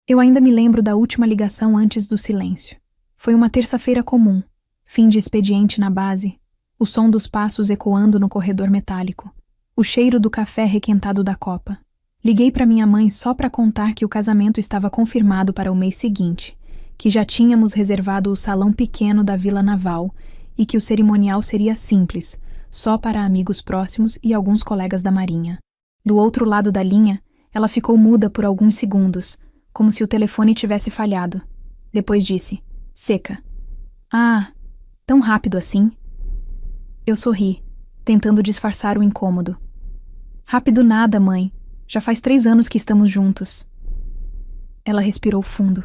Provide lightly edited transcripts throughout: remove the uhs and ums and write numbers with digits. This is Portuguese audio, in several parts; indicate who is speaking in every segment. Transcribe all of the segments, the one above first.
Speaker 1: Eu ainda me lembro da última ligação antes do silêncio. Foi uma terça-feira comum, fim de expediente na base, o som dos passos ecoando no corredor metálico, o cheiro do café requentado da copa. Liguei para minha mãe só para contar que o casamento estava confirmado para o mês seguinte, que já tínhamos reservado o salão pequeno da Vila Naval e que o cerimonial seria simples, só para amigos próximos e alguns colegas da Marinha. Do outro lado da linha, ela ficou muda por alguns segundos, como se o telefone tivesse falhado. Depois disse, seca. Ah, tão rápido assim? Eu sorri, tentando disfarçar o incômodo. Rápido nada, mãe. Já faz 3 anos que estamos juntos. Ela respirou fundo,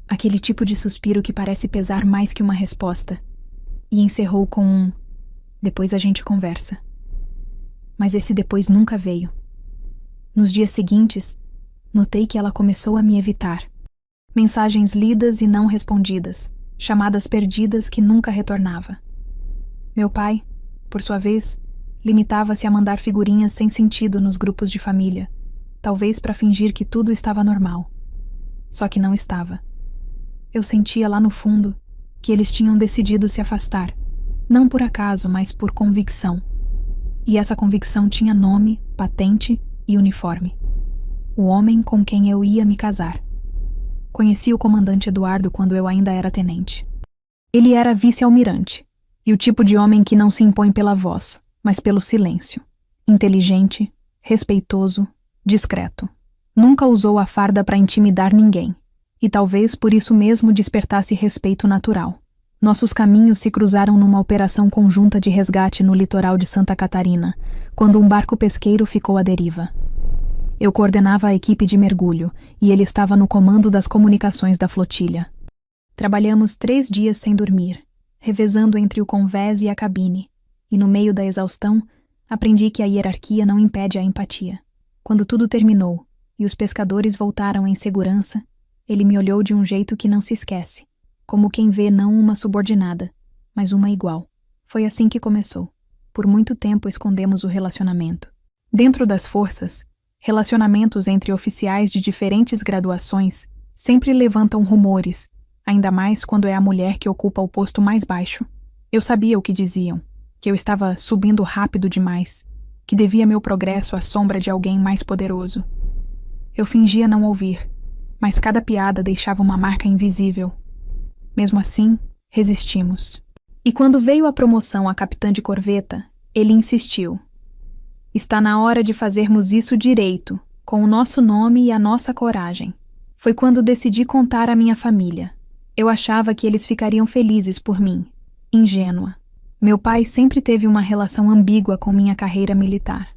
Speaker 1: aquele tipo de suspiro que parece pesar mais que uma resposta, e encerrou com um depois a gente conversa. Mas esse depois nunca veio. Nos dias seguintes, notei que ela começou a me evitar. Mensagens lidas e não respondidas, chamadas perdidas que nunca retornava. Meu pai, por sua vez, limitava-se a mandar figurinhas sem sentido nos grupos de família, talvez para fingir que tudo estava normal. Só que não estava. Eu sentia lá no fundo que eles tinham decidido se afastar, não por acaso, mas por convicção. E essa convicção tinha nome, patente e uniforme. O homem com quem eu ia me casar. Conheci o comandante Eduardo quando eu ainda era tenente. Ele era vice-almirante, e o tipo de homem que não se impõe pela voz, mas pelo silêncio. Inteligente, respeitoso, discreto. Nunca usou a farda para intimidar ninguém, e talvez por isso mesmo despertasse respeito natural. Nossos caminhos se cruzaram numa operação conjunta de resgate no litoral de Santa Catarina, quando um barco pesqueiro ficou à deriva. Eu coordenava a equipe de mergulho e ele estava no comando das comunicações da flotilha. Trabalhamos 3 dias sem dormir, revezando entre o convés e a cabine, e no meio da exaustão, aprendi que a hierarquia não impede a empatia. Quando tudo terminou e os pescadores voltaram em segurança, ele me olhou de um jeito que não se esquece, como quem vê não uma subordinada, mas uma igual. Foi assim que começou. Por muito tempo escondemos o relacionamento. Dentro das forças, relacionamentos entre oficiais de diferentes graduações sempre levantam rumores, ainda mais quando é a mulher que ocupa o posto mais baixo. Eu sabia o que diziam, que eu estava subindo rápido demais, que devia meu progresso à sombra de alguém mais poderoso. Eu fingia não ouvir, mas cada piada deixava uma marca invisível. Mesmo assim, resistimos. E quando veio a promoção a capitã de corveta, ele insistiu. Está na hora de fazermos isso direito, com o nosso nome e a nossa coragem. Foi quando decidi contar à minha família. Eu achava que eles ficariam felizes por mim. Ingênua. Meu pai sempre teve uma relação ambígua com minha carreira militar.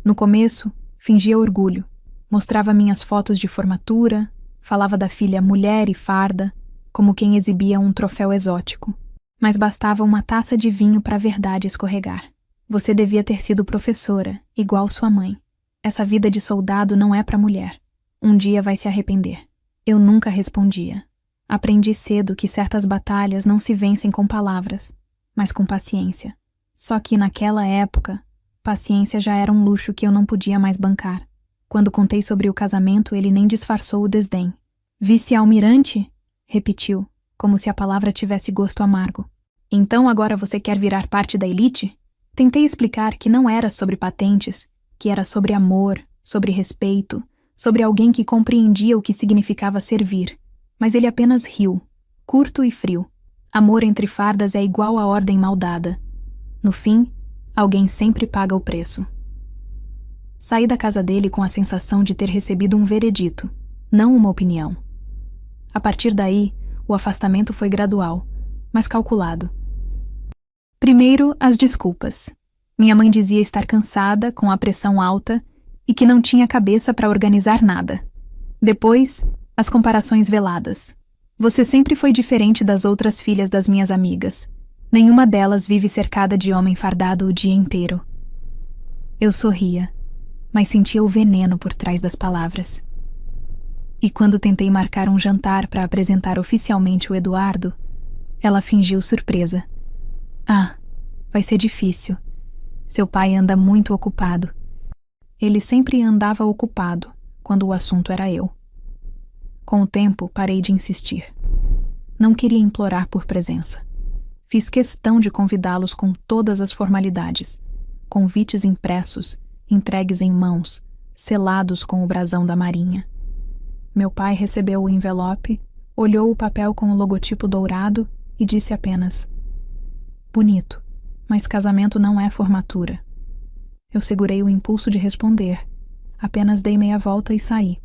Speaker 1: No começo, fingia orgulho. Mostrava minhas fotos de formatura, falava da filha mulher e farda, como quem exibia um troféu exótico. Mas bastava uma taça de vinho para a verdade escorregar. Você devia ter sido professora, igual sua mãe. Essa vida de soldado não é para mulher. Um dia vai se arrepender. Eu nunca respondia. Aprendi cedo que certas batalhas não se vencem com palavras, mas com paciência. Só que naquela época, paciência já era um luxo que eu não podia mais bancar. Quando contei sobre o casamento, ele nem disfarçou o desdém. Vice-almirante? Repetiu, como se a palavra tivesse gosto amargo. Então agora você quer virar parte da elite? Tentei explicar que não era sobre patentes, que era sobre amor, sobre respeito, sobre alguém que compreendia o que significava servir. Mas ele apenas riu, curto e frio. Amor entre fardas é igual a ordem mal dada. No fim, alguém sempre paga o preço. Saí da casa dele com a sensação de ter recebido um veredito, não uma opinião. A partir daí, o afastamento foi gradual, mas calculado. Primeiro, as desculpas. Minha mãe dizia estar cansada, com a pressão alta, e que não tinha cabeça para organizar nada. Depois, as comparações veladas. Você sempre foi diferente das outras filhas das minhas amigas. Nenhuma delas vive cercada de homem fardado o dia inteiro. Eu sorria, mas sentia o veneno por trás das palavras. E quando tentei marcar um jantar para apresentar oficialmente o Eduardo, ela fingiu surpresa. Ah, vai ser difícil. Seu pai anda muito ocupado. Ele sempre andava ocupado, quando o assunto era eu. Com o tempo, parei de insistir. Não queria implorar por presença. Fiz questão de convidá-los com todas as formalidades. Convites impressos, entregues em mãos, selados com o brasão da Marinha. Meu pai recebeu o envelope, olhou o papel com o logotipo dourado e disse apenas: bonito, mas casamento não é formatura. Eu segurei o impulso de responder. Apenas dei meia volta e saí.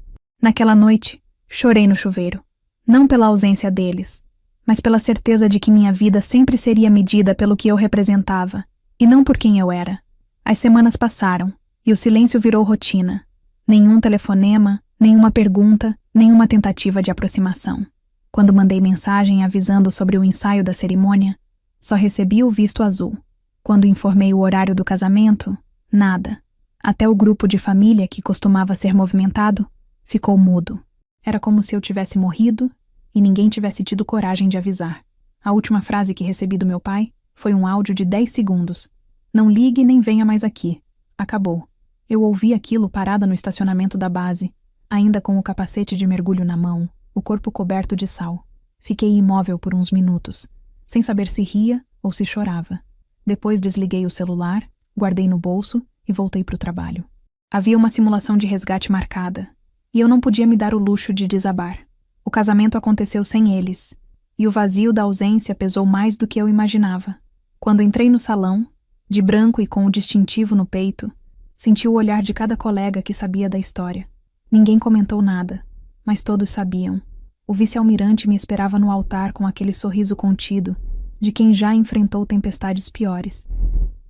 Speaker 1: Naquela noite, chorei no chuveiro. Não pela ausência deles, mas pela certeza de que minha vida sempre seria medida pelo que eu representava, e não por quem eu era. As semanas passaram, e o silêncio virou rotina. Nenhum telefonema, nenhuma pergunta, nenhuma tentativa de aproximação. Quando mandei mensagem avisando sobre o ensaio da cerimônia, só recebi o visto azul. Quando informei o horário do casamento, nada. Até o grupo de família, que costumava ser movimentado, ficou mudo. Era como se eu tivesse morrido e ninguém tivesse tido coragem de avisar. A última frase que recebi do meu pai foi um áudio de 10 segundos. Não ligue nem venha mais aqui. Acabou. Eu ouvi aquilo parada no estacionamento da base, ainda com o capacete de mergulho na mão, o corpo coberto de sal. Fiquei imóvel por uns minutos, sem saber se ria ou se chorava. Depois desliguei o celular, guardei no bolso e voltei para o trabalho. Havia uma simulação de resgate marcada, e eu não podia me dar o luxo de desabar. O casamento aconteceu sem eles, e o vazio da ausência pesou mais do que eu imaginava. Quando entrei no salão, de branco e com o distintivo no peito, senti o olhar de cada colega que sabia da história. Ninguém comentou nada, mas todos sabiam. O vice-almirante me esperava no altar com aquele sorriso contido, de quem já enfrentou tempestades piores.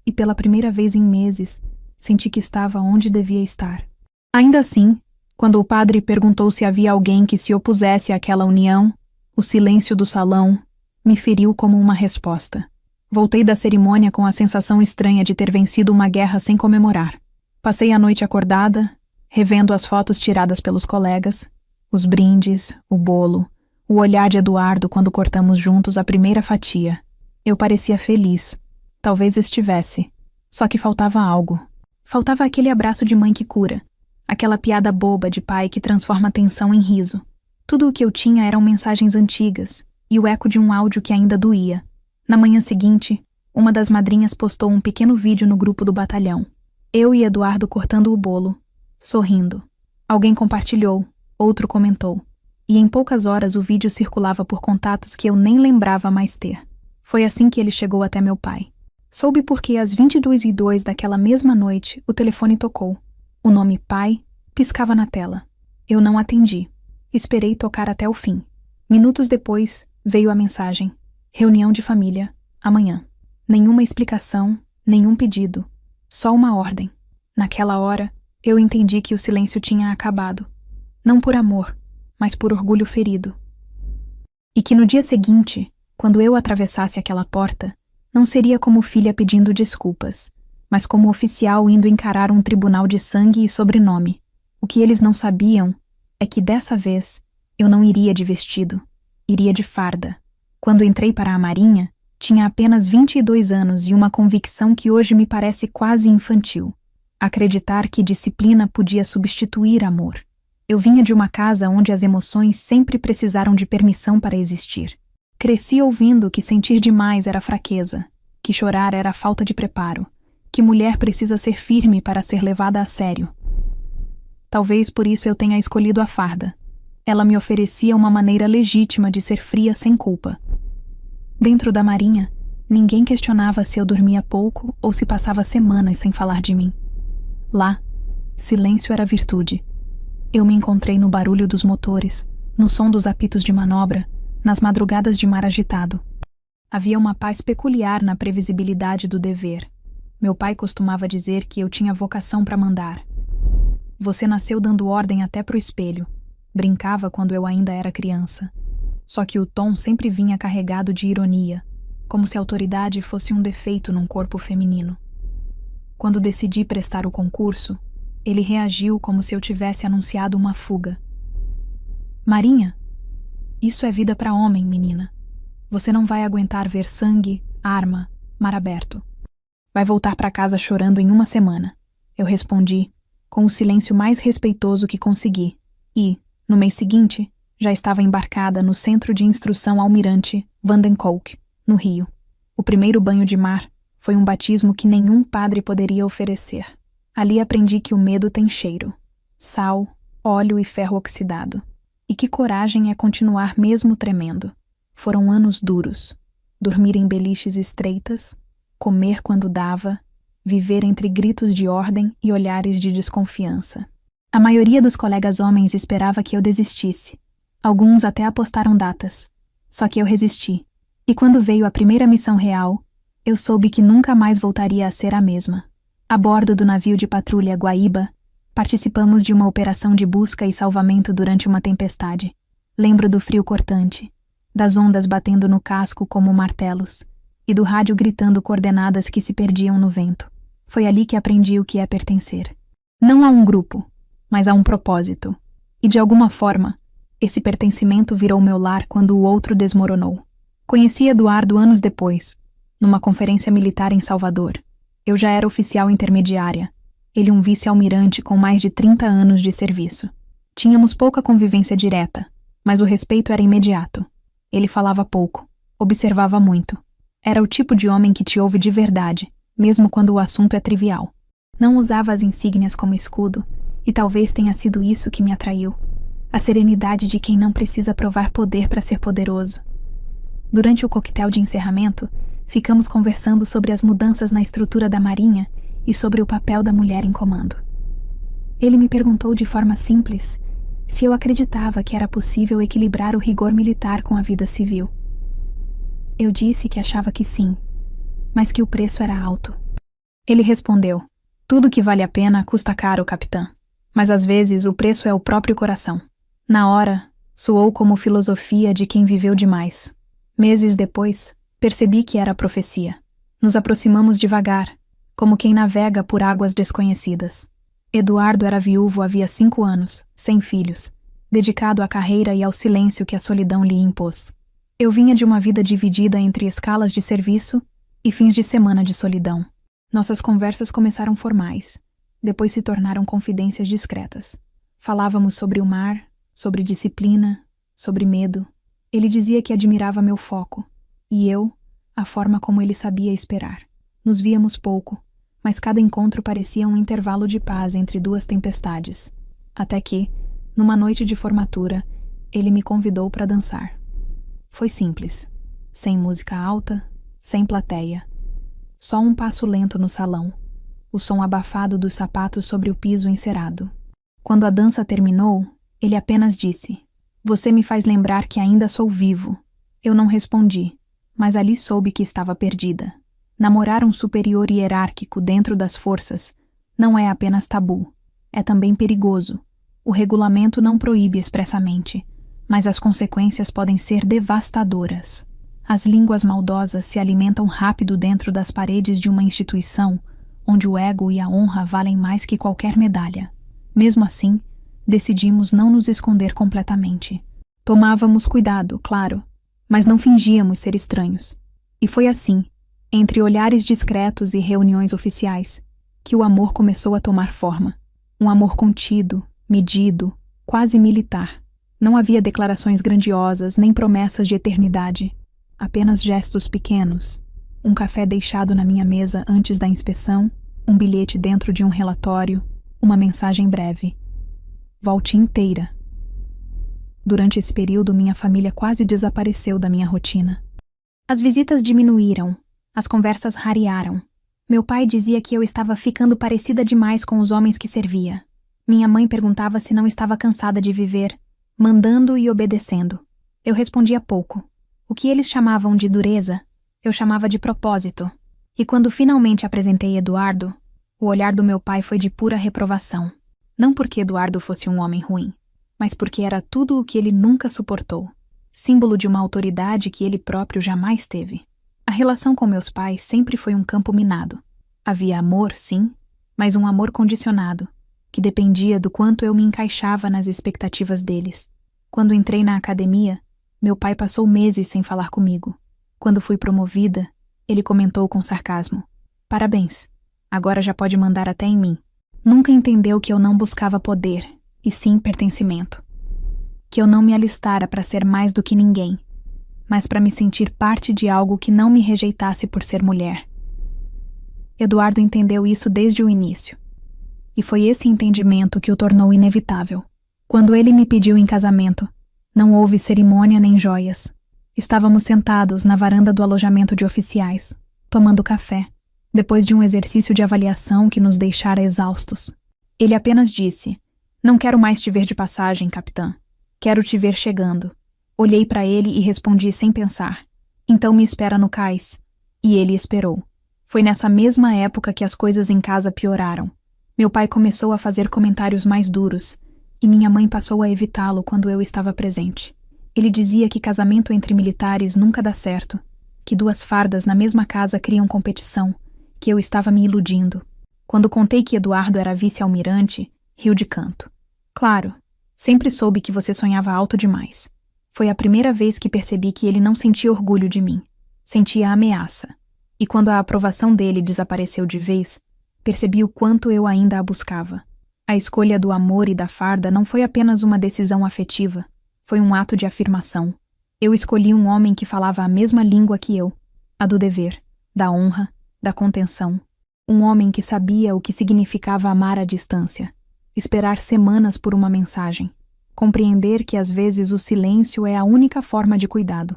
Speaker 1: E pela primeira vez em meses, senti que estava onde devia estar. Ainda assim, quando o padre perguntou se havia alguém que se opusesse àquela união, o silêncio do salão me feriu como uma resposta. Voltei da cerimônia com a sensação estranha de ter vencido uma guerra sem comemorar. Passei a noite acordada, revendo as fotos tiradas pelos colegas, os brindes, o bolo, o olhar de Eduardo quando cortamos juntos a primeira fatia. Eu parecia feliz. Talvez estivesse. Só que faltava algo. Faltava aquele abraço de mãe que cura. Aquela piada boba de pai que transforma a tensão em riso. Tudo o que eu tinha eram mensagens antigas e o eco de um áudio que ainda doía. Na manhã seguinte, uma das madrinhas postou um pequeno vídeo no grupo do batalhão. Eu e Eduardo cortando o bolo, sorrindo. Alguém compartilhou, outro comentou. E em poucas horas o vídeo circulava por contatos que eu nem lembrava mais ter. Foi assim que ele chegou até meu pai. Soube porque às 22h02 daquela mesma noite o telefone tocou. O nome pai piscava na tela. Eu não atendi. Esperei tocar até o fim. Minutos depois veio a mensagem: reunião de família, amanhã. Nenhuma explicação, nenhum pedido. Só uma ordem. Naquela hora, eu entendi que o silêncio tinha acabado. Não por amor, mas por orgulho ferido. E que no dia seguinte, quando eu atravessasse aquela porta, não seria como filha pedindo desculpas, mas como oficial indo encarar um tribunal de sangue e sobrenome. O que eles não sabiam é que dessa vez eu não iria de vestido, iria de farda. Quando entrei para a Marinha, tinha apenas 22 anos e uma convicção que hoje me parece quase infantil. Acreditar que disciplina podia substituir amor. Eu vinha de uma casa onde as emoções sempre precisaram de permissão para existir. Cresci ouvindo que sentir demais era fraqueza, que chorar era falta de preparo, que mulher precisa ser firme para ser levada a sério. Talvez por isso eu tenha escolhido a farda. Ela me oferecia uma maneira legítima de ser fria sem culpa. Dentro da Marinha, ninguém questionava se eu dormia pouco ou se passava semanas sem falar de mim. Lá, silêncio era virtude. Eu me encontrei no barulho dos motores, no som dos apitos de manobra, nas madrugadas de mar agitado. Havia uma paz peculiar na previsibilidade do dever. Meu pai costumava dizer que eu tinha vocação para mandar. Você nasceu dando ordem até pro espelho. Brincava quando eu ainda era criança. Só que o tom sempre vinha carregado de ironia, como se a autoridade fosse um defeito num corpo feminino. Quando decidi prestar o concurso, ele reagiu como se eu tivesse anunciado uma fuga. Marinha, isso é vida para homem, menina. Você não vai aguentar ver sangue, arma, mar aberto. Vai voltar para casa chorando em uma semana. Eu respondi, com o silêncio mais respeitoso que consegui, e, no mês seguinte, Já estava embarcada no Centro de Instrução Almirante Vandenkolk, no Rio. O primeiro banho de mar foi um batismo que nenhum padre poderia oferecer. Ali aprendi que o medo tem cheiro, sal, óleo e ferro oxidado. E que coragem é continuar mesmo tremendo. Foram anos duros. Dormir em beliches estreitas, comer quando dava, viver entre gritos de ordem e olhares de desconfiança. A maioria dos colegas homens esperava que eu desistisse. Alguns até apostaram datas. Só que eu resisti. E quando veio a primeira missão real, eu soube que nunca mais voltaria a ser a mesma. A bordo do navio de patrulha Guaíba, participamos de uma operação de busca e salvamento durante uma tempestade. Lembro do frio cortante, das ondas batendo no casco como martelos, e do rádio gritando coordenadas que se perdiam no vento. Foi ali que aprendi o que é pertencer. Não a um grupo, mas a um propósito. E de alguma forma, esse pertencimento virou meu lar quando o outro desmoronou. Conheci Eduardo anos depois, numa conferência militar em Salvador. Eu já era oficial intermediária, ele um vice-almirante com mais de 30 anos de serviço. Tínhamos pouca convivência direta, mas o respeito era imediato. Ele falava pouco, observava muito. Era o tipo de homem que te ouve de verdade, mesmo quando o assunto é trivial. Não usava as insígnias como escudo, e talvez tenha sido isso que me atraiu. A serenidade de quem não precisa provar poder para ser poderoso. Durante o coquetel de encerramento, ficamos conversando sobre as mudanças na estrutura da Marinha e sobre o papel da mulher em comando. Ele me perguntou de forma simples se eu acreditava que era possível equilibrar o rigor militar com a vida civil. Eu disse que achava que sim, mas que o preço era alto. Ele respondeu: tudo que vale a pena custa caro, capitã, mas às vezes o preço é o próprio coração. Na hora, soou como filosofia de quem viveu demais. Meses depois, percebi que era profecia. Nos aproximamos devagar, como quem navega por águas desconhecidas. Eduardo era viúvo havia 5 anos, sem filhos, dedicado à carreira e ao silêncio que a solidão lhe impôs. Eu vinha de uma vida dividida entre escalas de serviço e fins de semana de solidão. Nossas conversas começaram formais, depois se tornaram confidências discretas. Falávamos sobre o mar, sobre disciplina, sobre medo. Ele dizia que admirava meu foco, e eu, a forma como ele sabia esperar. Nos víamos pouco, mas cada encontro parecia um intervalo de paz entre 2 tempestades. Até que, numa noite de formatura, ele me convidou para dançar. Foi simples, sem música alta, sem plateia. Só um passo lento no salão, o som abafado dos sapatos sobre o piso encerado. Quando a dança terminou, ele apenas disse: "Você me faz lembrar que ainda sou vivo." Eu não respondi, mas ali soube que estava perdida. Namorar um superior hierárquico dentro das forças não é apenas tabu, é também perigoso. O regulamento não proíbe expressamente, mas as consequências podem ser devastadoras. As línguas maldosas se alimentam rápido dentro das paredes de uma instituição onde o ego e a honra valem mais que qualquer medalha. Mesmo assim, decidimos não nos esconder completamente. Tomávamos cuidado, claro, mas não fingíamos ser estranhos. E foi assim, entre olhares discretos e reuniões oficiais, que o amor começou a tomar forma. Um amor contido, medido, quase militar. Não havia declarações grandiosas nem promessas de eternidade. Apenas gestos pequenos. Um café deixado na minha mesa antes da inspeção, um bilhete dentro de um relatório, uma mensagem breve. Volte inteira. Durante esse período, minha família quase desapareceu da minha rotina. As visitas diminuíram, as conversas rarearam. Meu pai dizia que eu estava ficando parecida demais com os homens que servia. Minha mãe perguntava se não estava cansada de viver, mandando e obedecendo. Eu respondia pouco. O que eles chamavam de dureza, eu chamava de propósito. E quando finalmente apresentei Eduardo, o olhar do meu pai foi de pura reprovação. Não porque Eduardo fosse um homem ruim, mas porque era tudo o que ele nunca suportou. Símbolo de uma autoridade que ele próprio jamais teve. A relação com meus pais sempre foi um campo minado. Havia amor, sim, mas um amor condicionado, que dependia do quanto eu me encaixava nas expectativas deles. Quando entrei na academia, meu pai passou meses sem falar comigo. Quando fui promovida, ele comentou com sarcasmo: "Parabéns, agora já pode mandar até em mim." Nunca entendeu que eu não buscava poder, e sim pertencimento. que eu não me alistara para ser mais do que ninguém, mas para me sentir parte de algo que não me rejeitasse por ser mulher. Eduardo entendeu isso desde o início, e foi esse entendimento que o tornou inevitável. Quando ele me pediu em casamento, não houve cerimônia nem joias. Estávamos sentados na varanda do alojamento de oficiais, tomando café, depois de um exercício de avaliação que nos deixara exaustos. Ele apenas disse: "Não quero mais te ver de passagem, capitã. Quero te ver chegando." Olhei para ele e respondi sem pensar: "Então me espera no cais." E ele esperou. Foi nessa mesma época que as coisas em casa pioraram. Meu pai começou a fazer comentários mais duros, e minha mãe passou a evitá-lo quando eu estava presente. Ele dizia que casamento entre militares nunca dá certo, que duas fardas na mesma casa criam competição, que eu estava me iludindo. Quando contei que Eduardo era vice-almirante, riu de canto. "Claro, sempre soube que você sonhava alto demais." Foi a primeira vez que percebi que ele não sentia orgulho de mim, sentia ameaça. E quando a aprovação dele desapareceu de vez, percebi o quanto eu ainda a buscava. A escolha do amor e da farda não foi apenas uma decisão afetiva, foi um ato de afirmação. Eu escolhi um homem que falava a mesma língua que eu, a do dever, da honra, da contenção. Um homem que sabia o que significava amar à distância, esperar semanas por uma mensagem, compreender que às vezes o silêncio é a única forma de cuidado.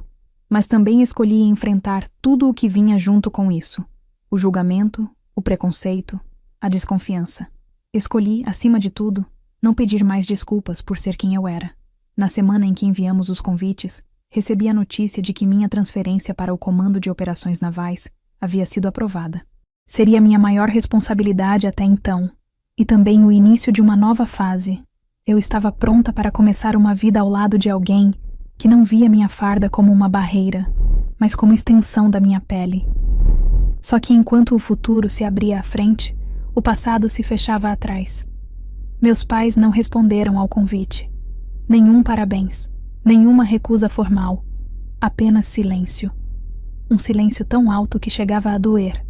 Speaker 1: Mas também escolhi enfrentar tudo o que vinha junto com isso: o julgamento, o preconceito, a desconfiança. Escolhi, acima de tudo, não pedir mais desculpas por ser quem eu era. Na semana em que enviamos os convites, recebi a notícia de que minha transferência para o Comando de Operações Navais havia sido aprovada. Seria minha maior responsabilidade até então, e também o início de uma nova fase. Eu estava pronta para começar uma vida ao lado de alguém que não via minha farda como uma barreira, mas como extensão da minha pele. Só que enquanto o futuro se abria à frente, o passado se fechava atrás. Meus pais não responderam ao convite. Nenhum parabéns, nenhuma recusa formal, apenas silêncio. Um silêncio tão alto que chegava a doer.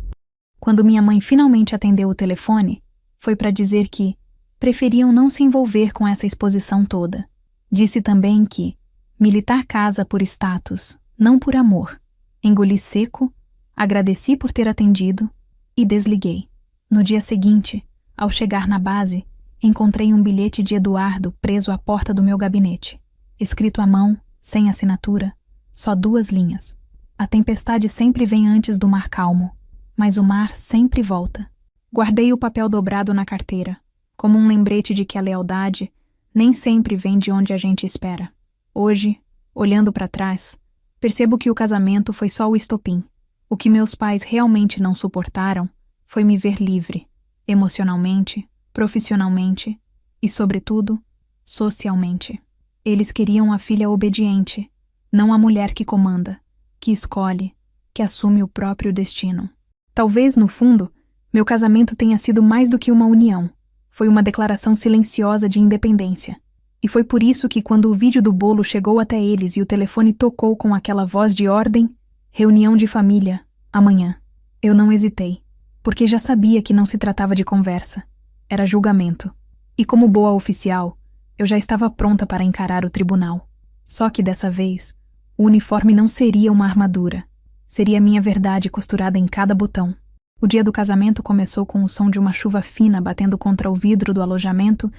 Speaker 1: Quando minha mãe finalmente atendeu o telefone, foi para dizer que preferiam não se envolver com essa exposição toda. Disse também que militar casa por status, não por amor. Engoli seco, agradeci por ter atendido e desliguei. No dia seguinte, ao chegar na base, encontrei um bilhete de Eduardo preso à porta do meu gabinete. Escrito à mão, sem assinatura, só 2 linhas. A tempestade sempre vem antes do mar calmo, mas o mar sempre volta. Guardei o papel dobrado na carteira, como um lembrete de que a lealdade nem sempre vem de onde a gente espera. Hoje, olhando para trás, percebo que o casamento foi só o estopim. O que meus pais realmente não suportaram foi me ver livre, emocionalmente, profissionalmente e, sobretudo, socialmente. Eles queriam a filha obediente, não a mulher que comanda, que escolhe, que assume o próprio destino. Talvez, no fundo, meu casamento tenha sido mais do que uma união. Foi uma declaração silenciosa de independência. E foi por isso que, quando o vídeo do bolo chegou até eles e o telefone tocou com aquela voz de ordem, reunião de família, amanhã, eu não hesitei, porque já sabia que não se tratava de conversa, era julgamento. E como boa oficial, eu já estava pronta para encarar o tribunal. Só que dessa vez, o uniforme não seria uma armadura, seria minha verdade costurada em cada botão. O dia do casamento começou com o som de uma chuva fina batendo contra o vidro do alojamento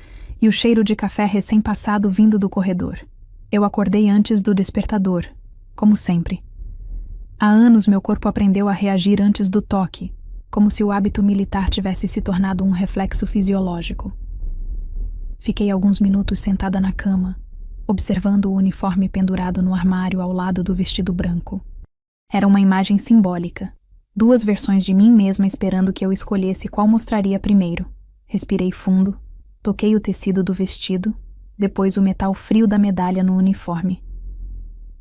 Speaker 1: e o cheiro de café recém-passado vindo do corredor. Eu acordei antes do despertador, como sempre. Há anos meu corpo aprendeu a reagir antes do toque, como se o hábito militar tivesse se tornado um reflexo fisiológico. Fiquei alguns minutos sentada na cama, observando o uniforme pendurado no armário ao lado do vestido branco. Era uma imagem simbólica. 2 versões de mim mesma esperando que eu escolhesse qual mostraria primeiro. Respirei fundo, toquei o tecido do vestido, depois o metal frio da medalha no uniforme.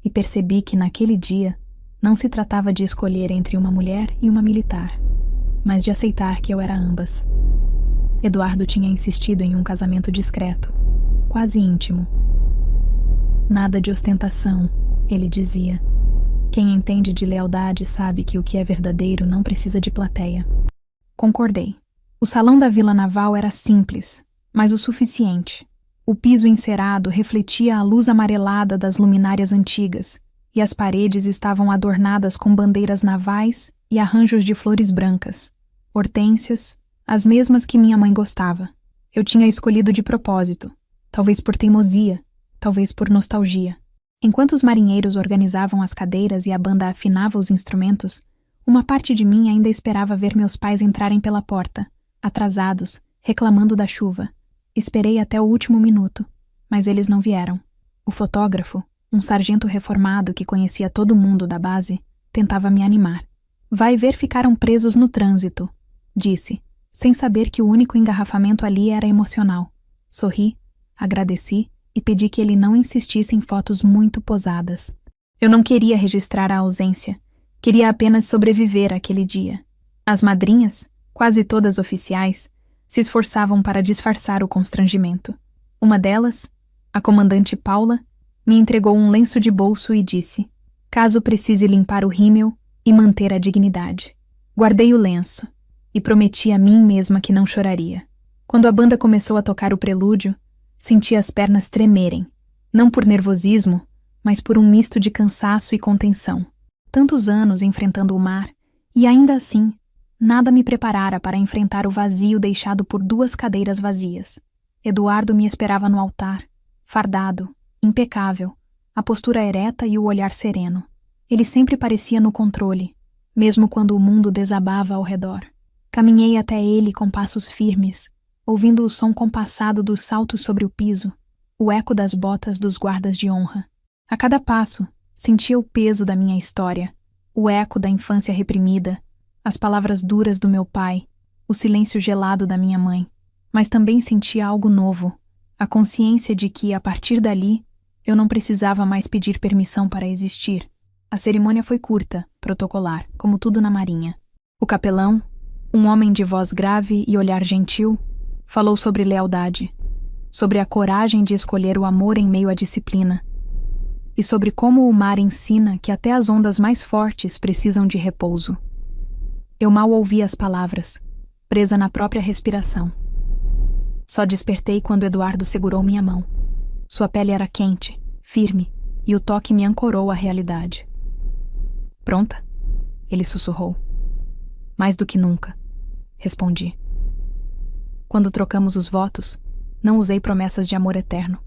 Speaker 1: E percebi que naquele dia não se tratava de escolher entre uma mulher e uma militar, mas de aceitar que eu era ambas. Eduardo tinha insistido em um casamento discreto, quase íntimo. Nada de ostentação, ele dizia. Quem entende de lealdade sabe que o que é verdadeiro não precisa de plateia. Concordei. O salão da Vila Naval era simples, mas o suficiente. O piso encerado refletia a luz amarelada das luminárias antigas, e as paredes estavam adornadas com bandeiras navais e arranjos de flores brancas, hortênsias, as mesmas que minha mãe gostava. Eu tinha escolhido de propósito, talvez por teimosia, talvez por nostalgia. Enquanto os marinheiros organizavam as cadeiras e a banda afinava os instrumentos, uma parte de mim ainda esperava ver meus pais entrarem pela porta, atrasados, reclamando da chuva. Esperei até o último minuto, mas eles não vieram. O fotógrafo, um sargento reformado que conhecia todo mundo da base, tentava me animar. Vai ver, ficaram presos no trânsito, disse, sem saber que o único engarrafamento ali era emocional. Sorri, agradeci e pedi que ele não insistisse em fotos muito posadas. Eu não queria registrar a ausência, queria apenas sobreviver àquele dia. As madrinhas, quase todas oficiais, se esforçavam para disfarçar o constrangimento. Uma delas, a comandante Paula, me entregou um lenço de bolso e disse: caso precise limpar o rímel e manter a dignidade. Guardei o lenço e prometi a mim mesma que não choraria. Quando a banda começou a tocar o prelúdio, senti as pernas tremerem, não por nervosismo, mas por um misto de cansaço e contenção. Tantos anos enfrentando o mar, e ainda assim, nada me preparara para enfrentar o vazio deixado por 2 cadeiras vazias. Eduardo me esperava no altar, fardado, impecável, a postura ereta e o olhar sereno. Ele sempre parecia no controle, mesmo quando o mundo desabava ao redor. Caminhei até ele com passos firmes, ouvindo o som compassado dos saltos sobre o piso, o eco das botas dos guardas de honra. A cada passo, sentia o peso da minha história, o eco da infância reprimida, as palavras duras do meu pai, o silêncio gelado da minha mãe. Mas também sentia algo novo, a consciência de que, a partir dali, eu não precisava mais pedir permissão para existir. A cerimônia foi curta, protocolar, como tudo na Marinha. O capelão, um homem de voz grave e olhar gentil, falou sobre lealdade, sobre a coragem de escolher o amor em meio à disciplina, e sobre como o mar ensina que até as ondas mais fortes precisam de repouso. Eu mal ouvi as palavras, presa na própria respiração. Só despertei quando Eduardo segurou minha mão. Sua pele era quente, firme, e o toque me ancorou à realidade. Pronta? Ele sussurrou. Mais do que nunca, respondi. Quando trocamos os votos, não usei promessas de amor eterno.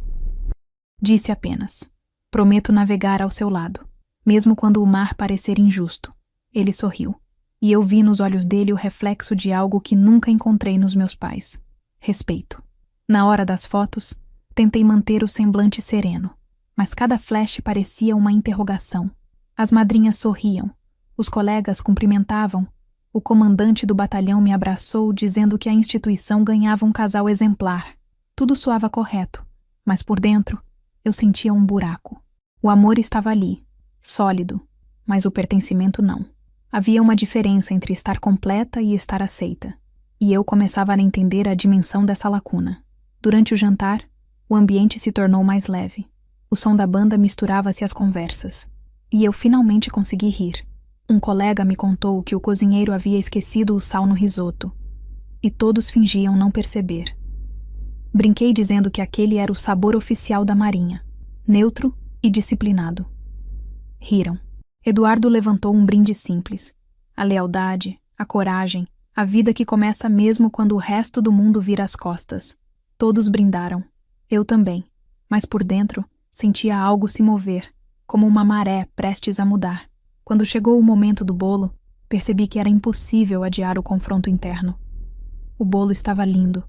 Speaker 1: Disse apenas: prometo navegar ao seu lado, mesmo quando o mar parecer injusto. Ele sorriu, e eu vi nos olhos dele o reflexo de algo que nunca encontrei nos meus pais: respeito. Na hora das fotos, tentei manter o semblante sereno, mas cada flash parecia uma interrogação. As madrinhas sorriam, os colegas cumprimentavam, o comandante do batalhão me abraçou dizendo que a instituição ganhava um casal exemplar. Tudo soava correto, mas por dentro eu sentia um buraco. O amor estava ali, sólido, mas o pertencimento não. Havia uma diferença entre estar completa e estar aceita, e eu começava a entender a dimensão dessa lacuna. Durante o jantar, o ambiente se tornou mais leve. O som da banda misturava-se às conversas, e eu finalmente consegui rir. Um colega me contou que o cozinheiro havia esquecido o sal no risoto, e todos fingiam não perceber. Brinquei dizendo que aquele era o sabor oficial da Marinha, neutro e disciplinado. Riram. Eduardo levantou um brinde simples. A lealdade, a coragem, a vida que começa mesmo quando o resto do mundo vira as costas. Todos brindaram. Eu também, mas por dentro sentia algo se mover, como uma maré prestes a mudar. Quando chegou o momento do bolo, percebi que era impossível adiar o confronto interno. O bolo estava lindo,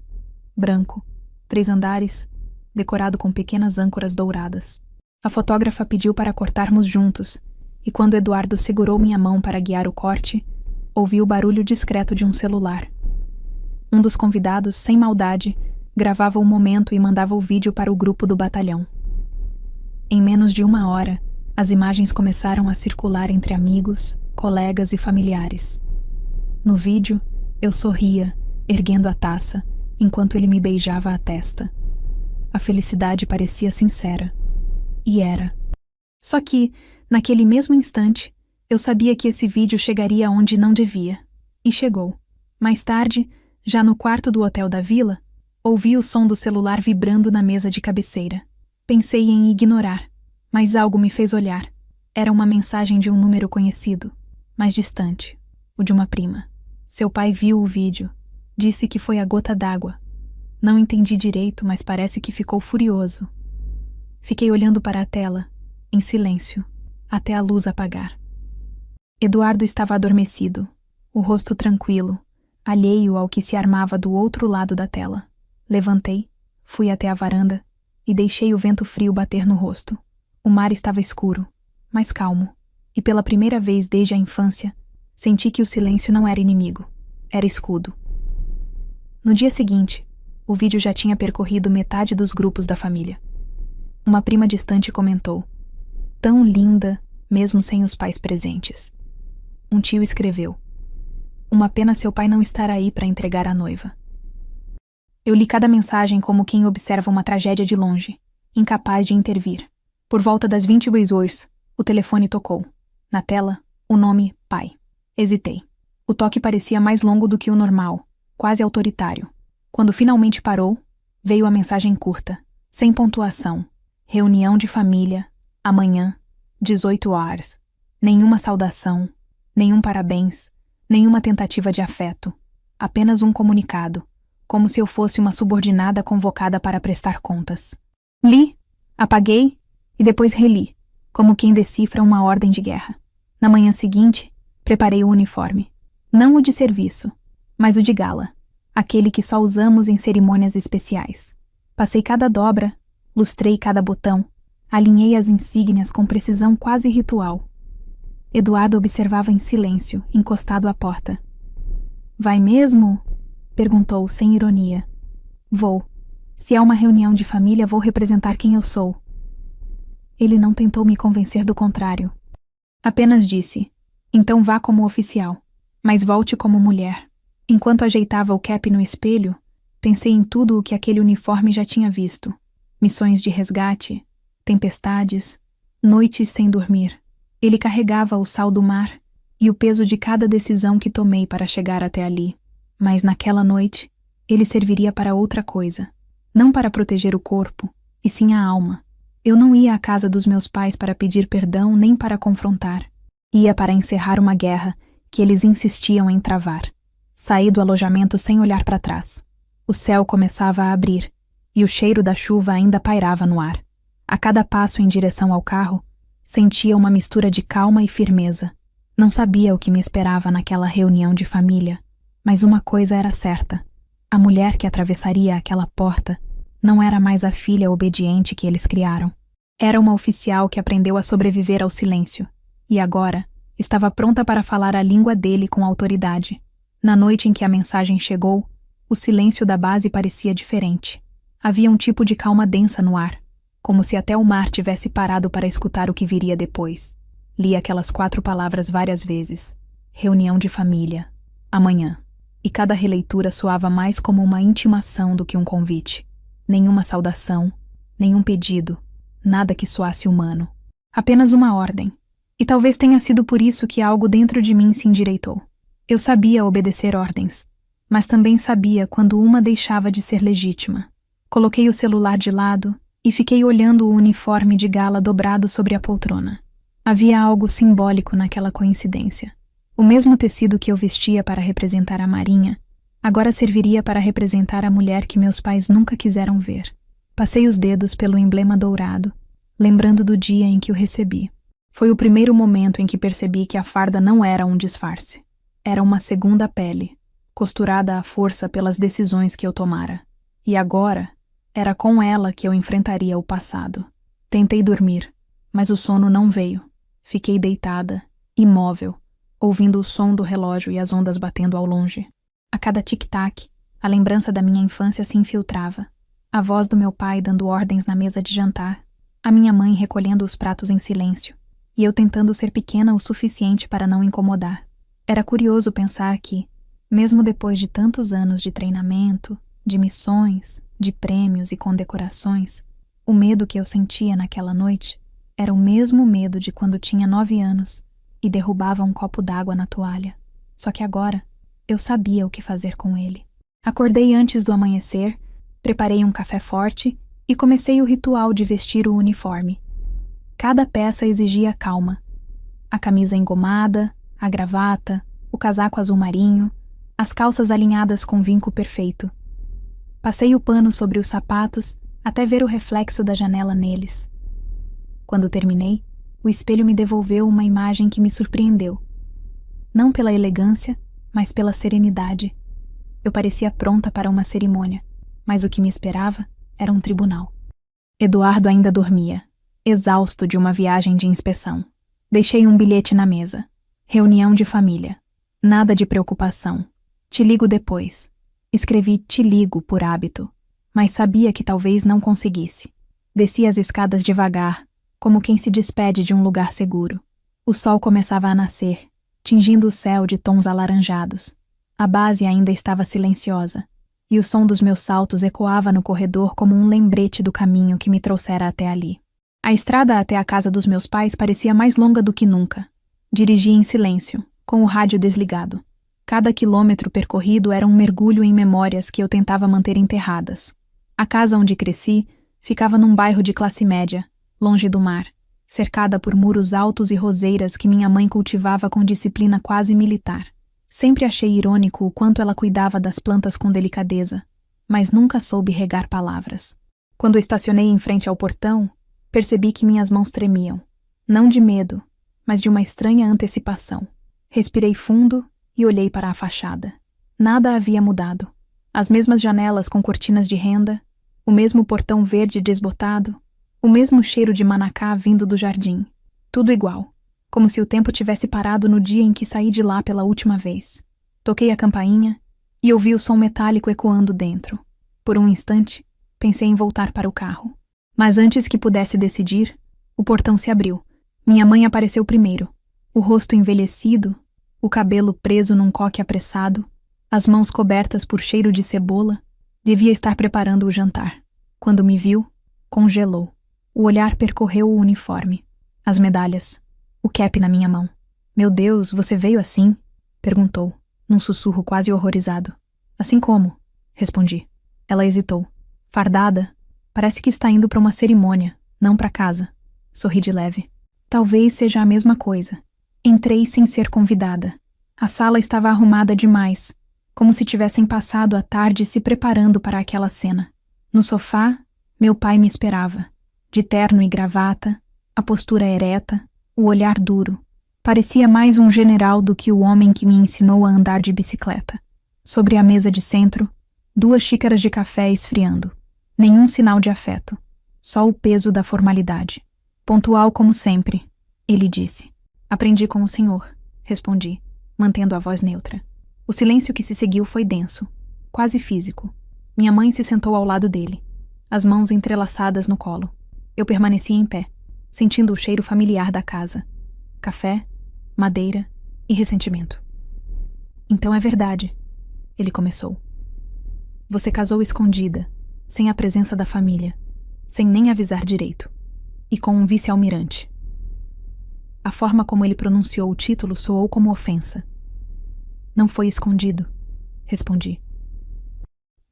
Speaker 1: branco, 3 andares, decorado com pequenas âncoras douradas. A fotógrafa pediu para cortarmos juntos, e quando Eduardo segurou minha mão para guiar o corte, ouvi o barulho discreto de um celular. Um dos convidados, sem maldade, gravava o momento e mandava o vídeo para o grupo do batalhão. Em menos de 1 hora, as imagens começaram a circular entre amigos, colegas e familiares. No vídeo, eu sorria, erguendo a taça, enquanto ele me beijava a testa. A felicidade parecia sincera. E era. Só que, naquele mesmo instante, eu sabia que esse vídeo chegaria onde não devia. E chegou. Mais tarde, já no quarto do hotel da vila, Ouvi o som do celular vibrando na mesa de cabeceira. Pensei em ignorar, mas algo me fez olhar. Era uma mensagem de um número conhecido, mas distante, o de uma prima. Seu pai viu o vídeo. Disse que foi a gota d'água. Não entendi direito, mas parece que ficou furioso. Fiquei olhando para a tela, em silêncio, até a luz apagar. Eduardo estava adormecido, o rosto tranquilo, alheio ao que se armava do outro lado da tela. Levantei, fui até a varanda e deixei o vento frio bater no rosto. O mar estava escuro, mas calmo, e pela primeira vez desde a infância, senti que o silêncio não era inimigo, era escudo. No dia seguinte, o vídeo já tinha percorrido metade dos grupos da família. Uma prima distante comentou: "Tão linda, mesmo sem os pais presentes." Um tio escreveu: "Uma pena seu pai não estar aí para entregar a noiva." Eu li cada mensagem como quem observa uma tragédia de longe, incapaz de intervir. Por volta das 22 horas, o telefone tocou. Na tela, o nome pai. Hesitei. O toque parecia mais longo do que o normal, quase autoritário. Quando finalmente parou, veio a mensagem curta, sem pontuação. Reunião de família, amanhã, 18 horas. Nenhuma saudação, nenhum parabéns, nenhuma tentativa de afeto. Apenas um comunicado, como se eu fosse uma subordinada convocada para prestar contas. Li, apaguei e depois reli, como quem decifra uma ordem de guerra. Na manhã seguinte, preparei o uniforme. Não o de serviço, mas o de gala, aquele que só usamos em cerimônias especiais. Passei cada dobra, lustrei cada botão, alinhei as insígnias com precisão quase ritual. Eduardo observava em silêncio, encostado à porta. "Vai mesmo?" perguntou, sem ironia. "Vou. Se é uma reunião de família, vou representar quem eu sou." Ele não tentou me convencer do contrário. Apenas disse: "Então vá como oficial, mas volte como mulher." Enquanto ajeitava o cap no espelho, pensei em tudo o que aquele uniforme já tinha visto. Missões de resgate, tempestades, noites sem dormir. Ele carregava o sal do mar e o peso de cada decisão que tomei para chegar até ali. Mas naquela noite, ele serviria para outra coisa. Não para proteger o corpo, e sim a alma. Eu não ia à casa dos meus pais para pedir perdão nem para confrontar. Ia para encerrar uma guerra que eles insistiam em travar. Saí do alojamento sem olhar para trás. O céu começava a abrir, e o cheiro da chuva ainda pairava no ar. A cada passo em direção ao carro, sentia uma mistura de calma e firmeza. Não sabia o que me esperava naquela reunião de família, mas uma coisa era certa. A mulher que atravessaria aquela porta não era mais a filha obediente que eles criaram. Era uma oficial que aprendeu a sobreviver ao silêncio, e agora estava pronta para falar a língua dele com autoridade. Na noite em que a mensagem chegou, o silêncio da base parecia diferente. Havia um tipo de calma densa no ar, como se até o mar tivesse parado para escutar o que viria depois. Li aquelas 4 palavras várias vezes. Reunião de família. Amanhã. E cada releitura soava mais como uma intimação do que um convite. Nenhuma saudação, nenhum pedido, nada que soasse humano. Apenas uma ordem. E talvez tenha sido por isso que algo dentro de mim se endireitou. Eu sabia obedecer ordens, mas também sabia quando uma deixava de ser legítima. Coloquei o celular de lado e fiquei olhando o uniforme de gala dobrado sobre a poltrona. Havia algo simbólico naquela coincidência. O mesmo tecido que eu vestia para representar a Marinha, agora serviria para representar a mulher que meus pais nunca quiseram ver. Passei os dedos pelo emblema dourado, lembrando do dia em que o recebi. Foi o primeiro momento em que percebi que a farda não era um disfarce. Era uma segunda pele, costurada à força pelas decisões que eu tomara. E agora, era com ela que eu enfrentaria o passado. Tentei dormir, mas o sono não veio. Fiquei deitada, imóvel, ouvindo o som do relógio e as ondas batendo ao longe. A cada tic-tac, a lembrança da minha infância se infiltrava. A voz do meu pai dando ordens na mesa de jantar, a minha mãe recolhendo os pratos em silêncio, e eu tentando ser pequena o suficiente para não incomodar. Era curioso pensar que, mesmo depois de tantos anos de treinamento, de missões, de prêmios e condecorações, o medo que eu sentia naquela noite era o mesmo medo de quando tinha 9 anos e derrubava um copo d'água na toalha. Só que agora, eu sabia o que fazer com ele. Acordei antes do amanhecer, Preparei um café forte e comecei o ritual de vestir o uniforme. Cada peça exigia calma. A camisa engomada, a gravata, o casaco azul marinho, as calças alinhadas com vinco perfeito. Passei o pano sobre os sapatos até ver o reflexo da janela neles. Quando terminei, o espelho me devolveu uma imagem que me surpreendeu. Não pela elegância, mas pela serenidade. Eu parecia pronta para uma cerimônia, mas o que me esperava era um tribunal. Eduardo ainda dormia, exausto de uma viagem de inspeção. Deixei um bilhete na mesa. Reunião de família. Nada de preocupação. Te ligo depois. Escrevi te ligo por hábito, mas sabia que talvez não conseguisse. Desci as escadas devagar, como quem se despede de um lugar seguro. O sol começava a nascer, tingindo o céu de tons alaranjados. A base ainda estava silenciosa, e o som dos meus saltos ecoava no corredor como um lembrete do caminho que me trouxera até ali. A estrada até a casa dos meus pais parecia mais longa do que nunca. Dirigi em silêncio, com o rádio desligado. Cada quilômetro percorrido era um mergulho em memórias que eu tentava manter enterradas. A casa onde cresci ficava num bairro de classe média, longe do mar, cercada por muros altos e roseiras que minha mãe cultivava com disciplina quase militar. Sempre achei irônico o quanto ela cuidava das plantas com delicadeza, mas nunca soube regar palavras. Quando estacionei em frente ao portão, percebi que minhas mãos tremiam, não de medo, mas de uma estranha antecipação. Respirei fundo e olhei para a fachada. Nada havia mudado. As mesmas janelas com cortinas de renda, o mesmo portão verde desbotado, o mesmo cheiro de manacá vindo do jardim. Tudo igual, como se o tempo tivesse parado no dia em que saí de lá pela última vez. Toquei a campainha e ouvi o som metálico ecoando dentro. Por um instante, pensei em voltar para o carro. Mas antes que pudesse decidir, o portão se abriu. Minha mãe apareceu primeiro. O rosto envelhecido, o cabelo preso num coque apressado, as mãos cobertas por cheiro de cebola, devia estar preparando o jantar. Quando me viu, congelou. O olhar percorreu o uniforme, as medalhas, o cap na minha mão. "Meu Deus, você veio assim?" perguntou, num sussurro quase horrorizado. "Assim como?" respondi. Ela hesitou. "Fardada? Parece que está indo para uma cerimônia, não para casa." Sorri de leve. "Talvez seja a mesma coisa." Entrei sem ser convidada. A sala estava arrumada demais, como se tivessem passado a tarde se preparando para aquela cena. No sofá, meu pai me esperava, de terno e gravata, a postura ereta, o olhar duro. Parecia mais um general do que o homem que me ensinou a andar de bicicleta. Sobre a mesa de centro, 2 xícaras de café esfriando. Nenhum sinal de afeto, só o peso da formalidade. "Pontual como sempre", ele disse. "Aprendi com o senhor", respondi, mantendo a voz neutra. O silêncio que se seguiu foi denso, quase físico. Minha mãe se sentou ao lado dele, as mãos entrelaçadas no colo. Eu permaneci em pé, sentindo o cheiro familiar da casa. Café, madeira e ressentimento. "Então é verdade", ele começou. "Você casou escondida, sem a presença da família, sem nem avisar direito, e com um vice-almirante." A forma como ele pronunciou o título soou como ofensa. "Não foi escondido", respondi.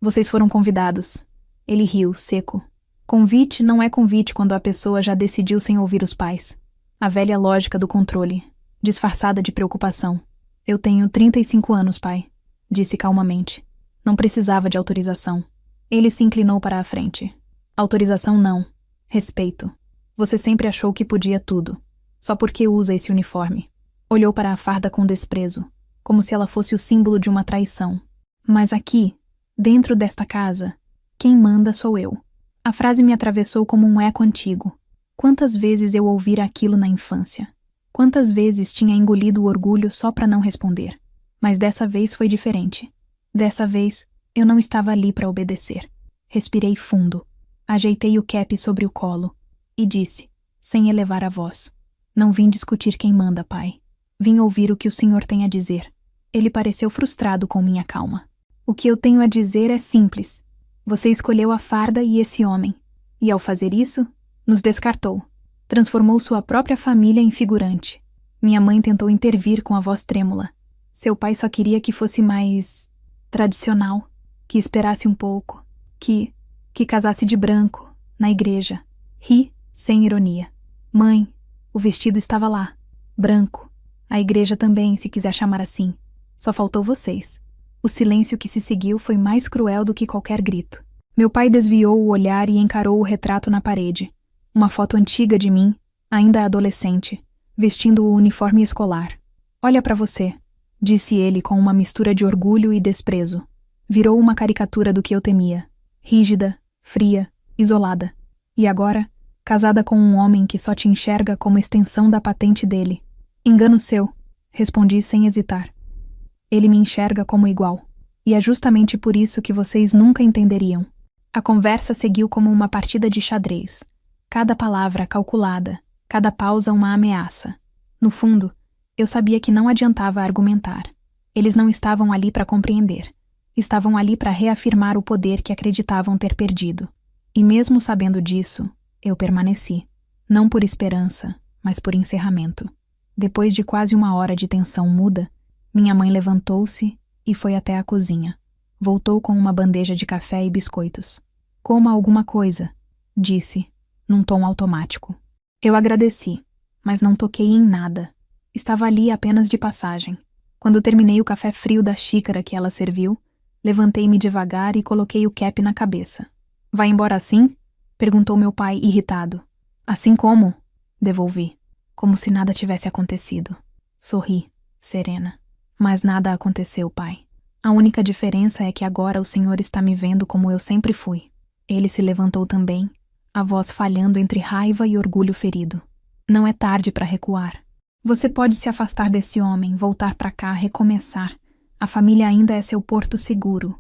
Speaker 1: "Vocês foram convidados." Ele riu, seco. Convite não é convite quando a pessoa já decidiu sem ouvir os pais. A velha lógica do controle, disfarçada de preocupação. "Eu tenho 35 anos, pai", disse calmamente. Não precisava de autorização. Ele se inclinou para a frente. "Autorização não. Respeito. Você sempre achou que podia tudo. Só porque usa esse uniforme." Olhou para a farda com desprezo, como se ela fosse o símbolo de uma traição. "Mas aqui, dentro desta casa, quem manda sou eu." A frase me atravessou como um eco antigo. Quantas vezes eu ouvira aquilo na infância? Quantas vezes tinha engolido o orgulho só para não responder? Mas dessa vez foi diferente. Dessa vez, eu não estava ali para obedecer. Respirei fundo. Ajeitei o cap sobre o colo e disse, sem elevar a voz: "Não vim discutir quem manda, pai. Vim ouvir o que o senhor tem a dizer." Ele pareceu frustrado com minha calma. "O que eu tenho a dizer é simples. Você escolheu a farda e esse homem, e ao fazer isso, nos descartou. Transformou sua própria família em figurante." Minha mãe tentou intervir com a voz trêmula. "Seu pai só queria que fosse mais tradicional, que esperasse um pouco, que..." Que casasse de branco, na igreja. Ri, sem ironia. Mãe, o vestido estava lá. Branco. A igreja também, se quiser chamar assim. Só faltou vocês. O silêncio que se seguiu foi mais cruel do que qualquer grito. Meu pai desviou o olhar e encarou o retrato na parede. Uma foto antiga de mim, ainda adolescente, vestindo o uniforme escolar. Olha pra você, disse ele com uma mistura de orgulho e desprezo. Virou uma caricatura do que eu temia. Rígida, fria, isolada. E agora, casada com um homem que só te enxerga como extensão da patente dele. Engano seu, respondi sem hesitar. Ele me enxerga como igual. E é justamente por isso que vocês nunca entenderiam. A conversa seguiu como uma partida de xadrez. Cada palavra calculada, cada pausa uma ameaça. No fundo, eu sabia que não adiantava argumentar. Eles não estavam ali para compreender. Estavam ali para reafirmar o poder que acreditavam ter perdido. E mesmo sabendo disso, eu permaneci. Não por esperança, mas por encerramento. Depois de quase 1 hora de tensão muda, minha mãe levantou-se e foi até a cozinha. Voltou com uma bandeja de café e biscoitos. Coma alguma coisa, disse, num tom automático. Eu agradeci, mas não toquei em nada. Estava ali apenas de passagem. Quando terminei o café frio da xícara que ela serviu, levantei-me devagar e coloquei o cap na cabeça. Vai embora assim? Perguntou meu pai irritado. Assim como? Devolvi, como se nada tivesse acontecido. Sorri, serena. Mas nada aconteceu, pai. A única diferença é que agora o senhor está me vendo como eu sempre fui. Ele se levantou também, a voz falhando entre raiva e orgulho ferido. Não é tarde para recuar. Você pode se afastar desse homem, voltar para cá, recomeçar. A família ainda é seu porto seguro.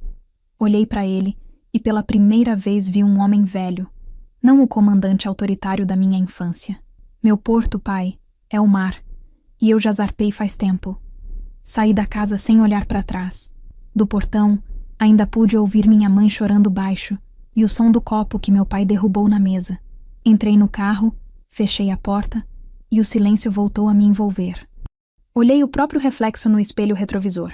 Speaker 1: Olhei para ele e pela primeira vez vi um homem velho, não o comandante autoritário da minha infância. Meu porto, pai, é o mar, e eu já zarpei faz tempo. Saí da casa sem olhar para trás. Do portão, ainda pude ouvir minha mãe chorando baixo e o som do copo que meu pai derrubou na mesa. Entrei no carro, fechei a porta e o silêncio voltou a me envolver. Olhei o próprio reflexo no espelho retrovisor.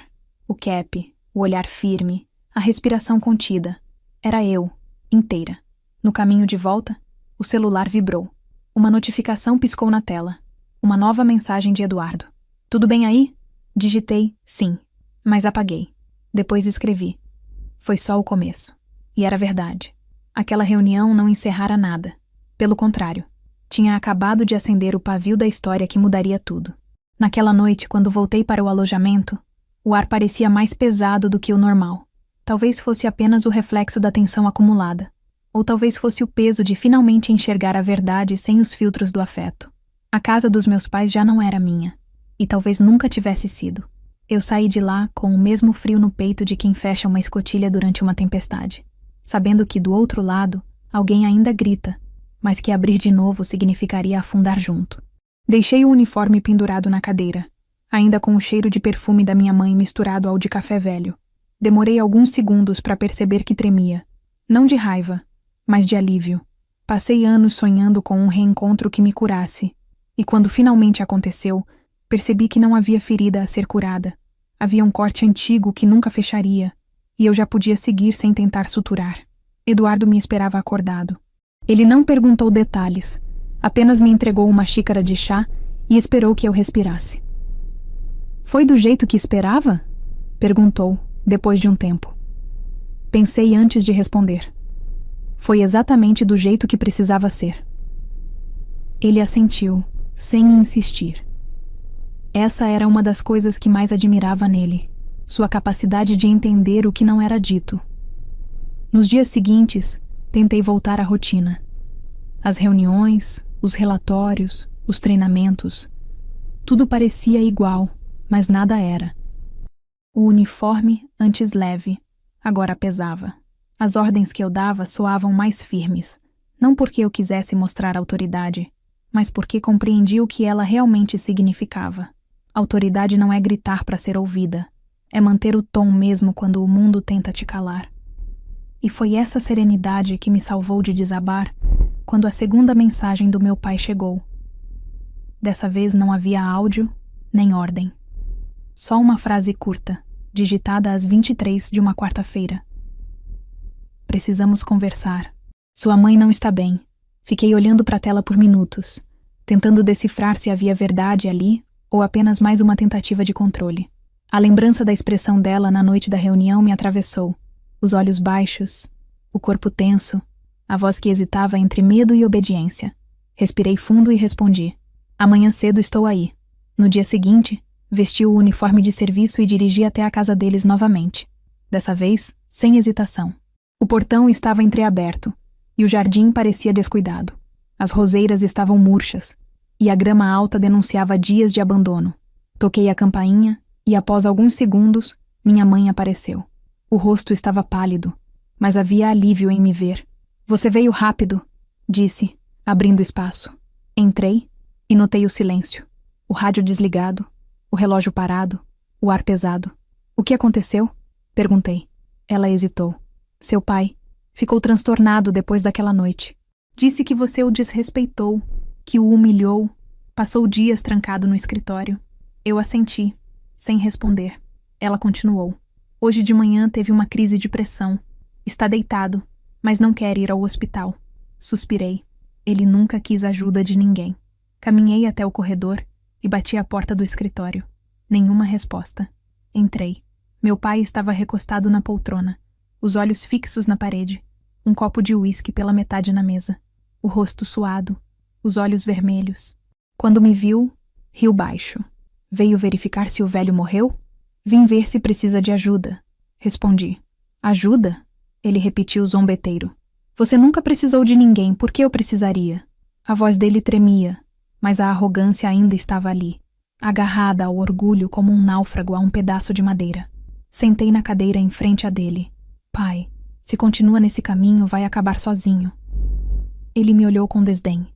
Speaker 1: O cap, o olhar firme, a respiração contida. Era eu, inteira. No caminho de volta, o celular vibrou. Uma notificação piscou na tela. Uma nova mensagem de Eduardo. Tudo bem aí? Digitei sim, mas apaguei. Depois escrevi. Foi só o começo. E era verdade. Aquela reunião não encerrara nada. Pelo contrário, tinha acabado de acender o pavio da história que mudaria tudo. Naquela noite, quando voltei para o alojamento, o ar parecia mais pesado do que o normal. Talvez fosse apenas o reflexo da tensão acumulada. Ou talvez fosse o peso de finalmente enxergar a verdade sem os filtros do afeto. A casa dos meus pais já não era minha. E talvez nunca tivesse sido. Eu saí de lá com o mesmo frio no peito de quem fecha uma escotilha durante uma tempestade, sabendo que do outro lado alguém ainda grita, mas que abrir de novo significaria afundar junto. Deixei o uniforme pendurado na cadeira, ainda com o cheiro de perfume da minha mãe misturado ao de café velho. Demorei alguns segundos para perceber que tremia, não de raiva, mas de alívio. Passei anos sonhando com um reencontro que me curasse, e quando finalmente aconteceu, percebi que não havia ferida a ser curada. Havia um corte antigo que nunca fecharia, e eu já podia seguir sem tentar suturar. Eduardo me esperava acordado. Ele não perguntou detalhes, apenas me entregou uma xícara de chá e esperou que eu respirasse. Foi do jeito que esperava? Perguntou, depois de um tempo. Pensei antes de responder. Foi exatamente do jeito que precisava ser. Ele assentiu, sem insistir. Essa era uma das coisas que mais admirava nele, sua capacidade de entender o que não era dito. Nos dias seguintes, tentei voltar à rotina. As reuniões, os relatórios, os treinamentos. Tudo parecia igual, mas nada era. O uniforme, antes leve, agora pesava. As ordens que eu dava soavam mais firmes, não porque eu quisesse mostrar autoridade, mas porque compreendi o que ela realmente significava. Autoridade não é gritar para ser ouvida, é manter o tom mesmo quando o mundo tenta te calar. E foi essa serenidade que me salvou de desabar quando a segunda mensagem do meu pai chegou. Dessa vez não havia áudio nem ordem. Só uma frase curta, digitada às 23 de uma quarta-feira. Precisamos conversar. Sua mãe não está bem. Fiquei olhando para a tela por minutos, tentando decifrar se havia verdade ali ou apenas mais uma tentativa de controle. A lembrança da expressão dela na noite da reunião me atravessou. Os olhos baixos, o corpo tenso, a voz que hesitava entre medo e obediência. Respirei fundo e respondi: amanhã cedo estou aí. No dia seguinte, vesti o uniforme de serviço e dirigi até a casa deles novamente. Dessa vez, sem hesitação. O portão estava entreaberto e o jardim parecia descuidado. As roseiras estavam murchas e a grama alta denunciava dias de abandono. Toquei a campainha e, após alguns segundos, minha mãe apareceu. O rosto estava pálido, mas havia alívio em me ver. Você veio rápido, disse, abrindo espaço. Entrei e notei o silêncio. O rádio desligado, o relógio parado, o ar pesado. O que aconteceu? Perguntei. Ela hesitou. Seu pai ficou transtornado depois daquela noite. Disse que você o desrespeitou, que o humilhou, passou dias trancado no escritório. Eu assenti, sem responder. Ela continuou. Hoje de manhã teve uma crise de pressão. Está deitado, mas não quer ir ao hospital. Suspirei. Ele nunca quis ajuda de ninguém. Caminhei até o corredor e bati à porta do escritório. Nenhuma resposta. Entrei. Meu pai estava recostado na poltrona, os olhos fixos na parede, um copo de uísque pela metade na mesa, o rosto suado, os olhos vermelhos. Quando me viu, riu baixo. Veio verificar se o velho morreu? Vim ver se precisa de ajuda. Respondi. Ajuda? Ele repetiu zombeteiro. Você nunca precisou de ninguém, por que eu precisaria? A voz dele tremia, mas a arrogância ainda estava ali, agarrada ao orgulho como um náufrago a um pedaço de madeira. Sentei na cadeira em frente a dele. Pai, se continua nesse caminho, vai acabar sozinho. Ele me olhou com desdém.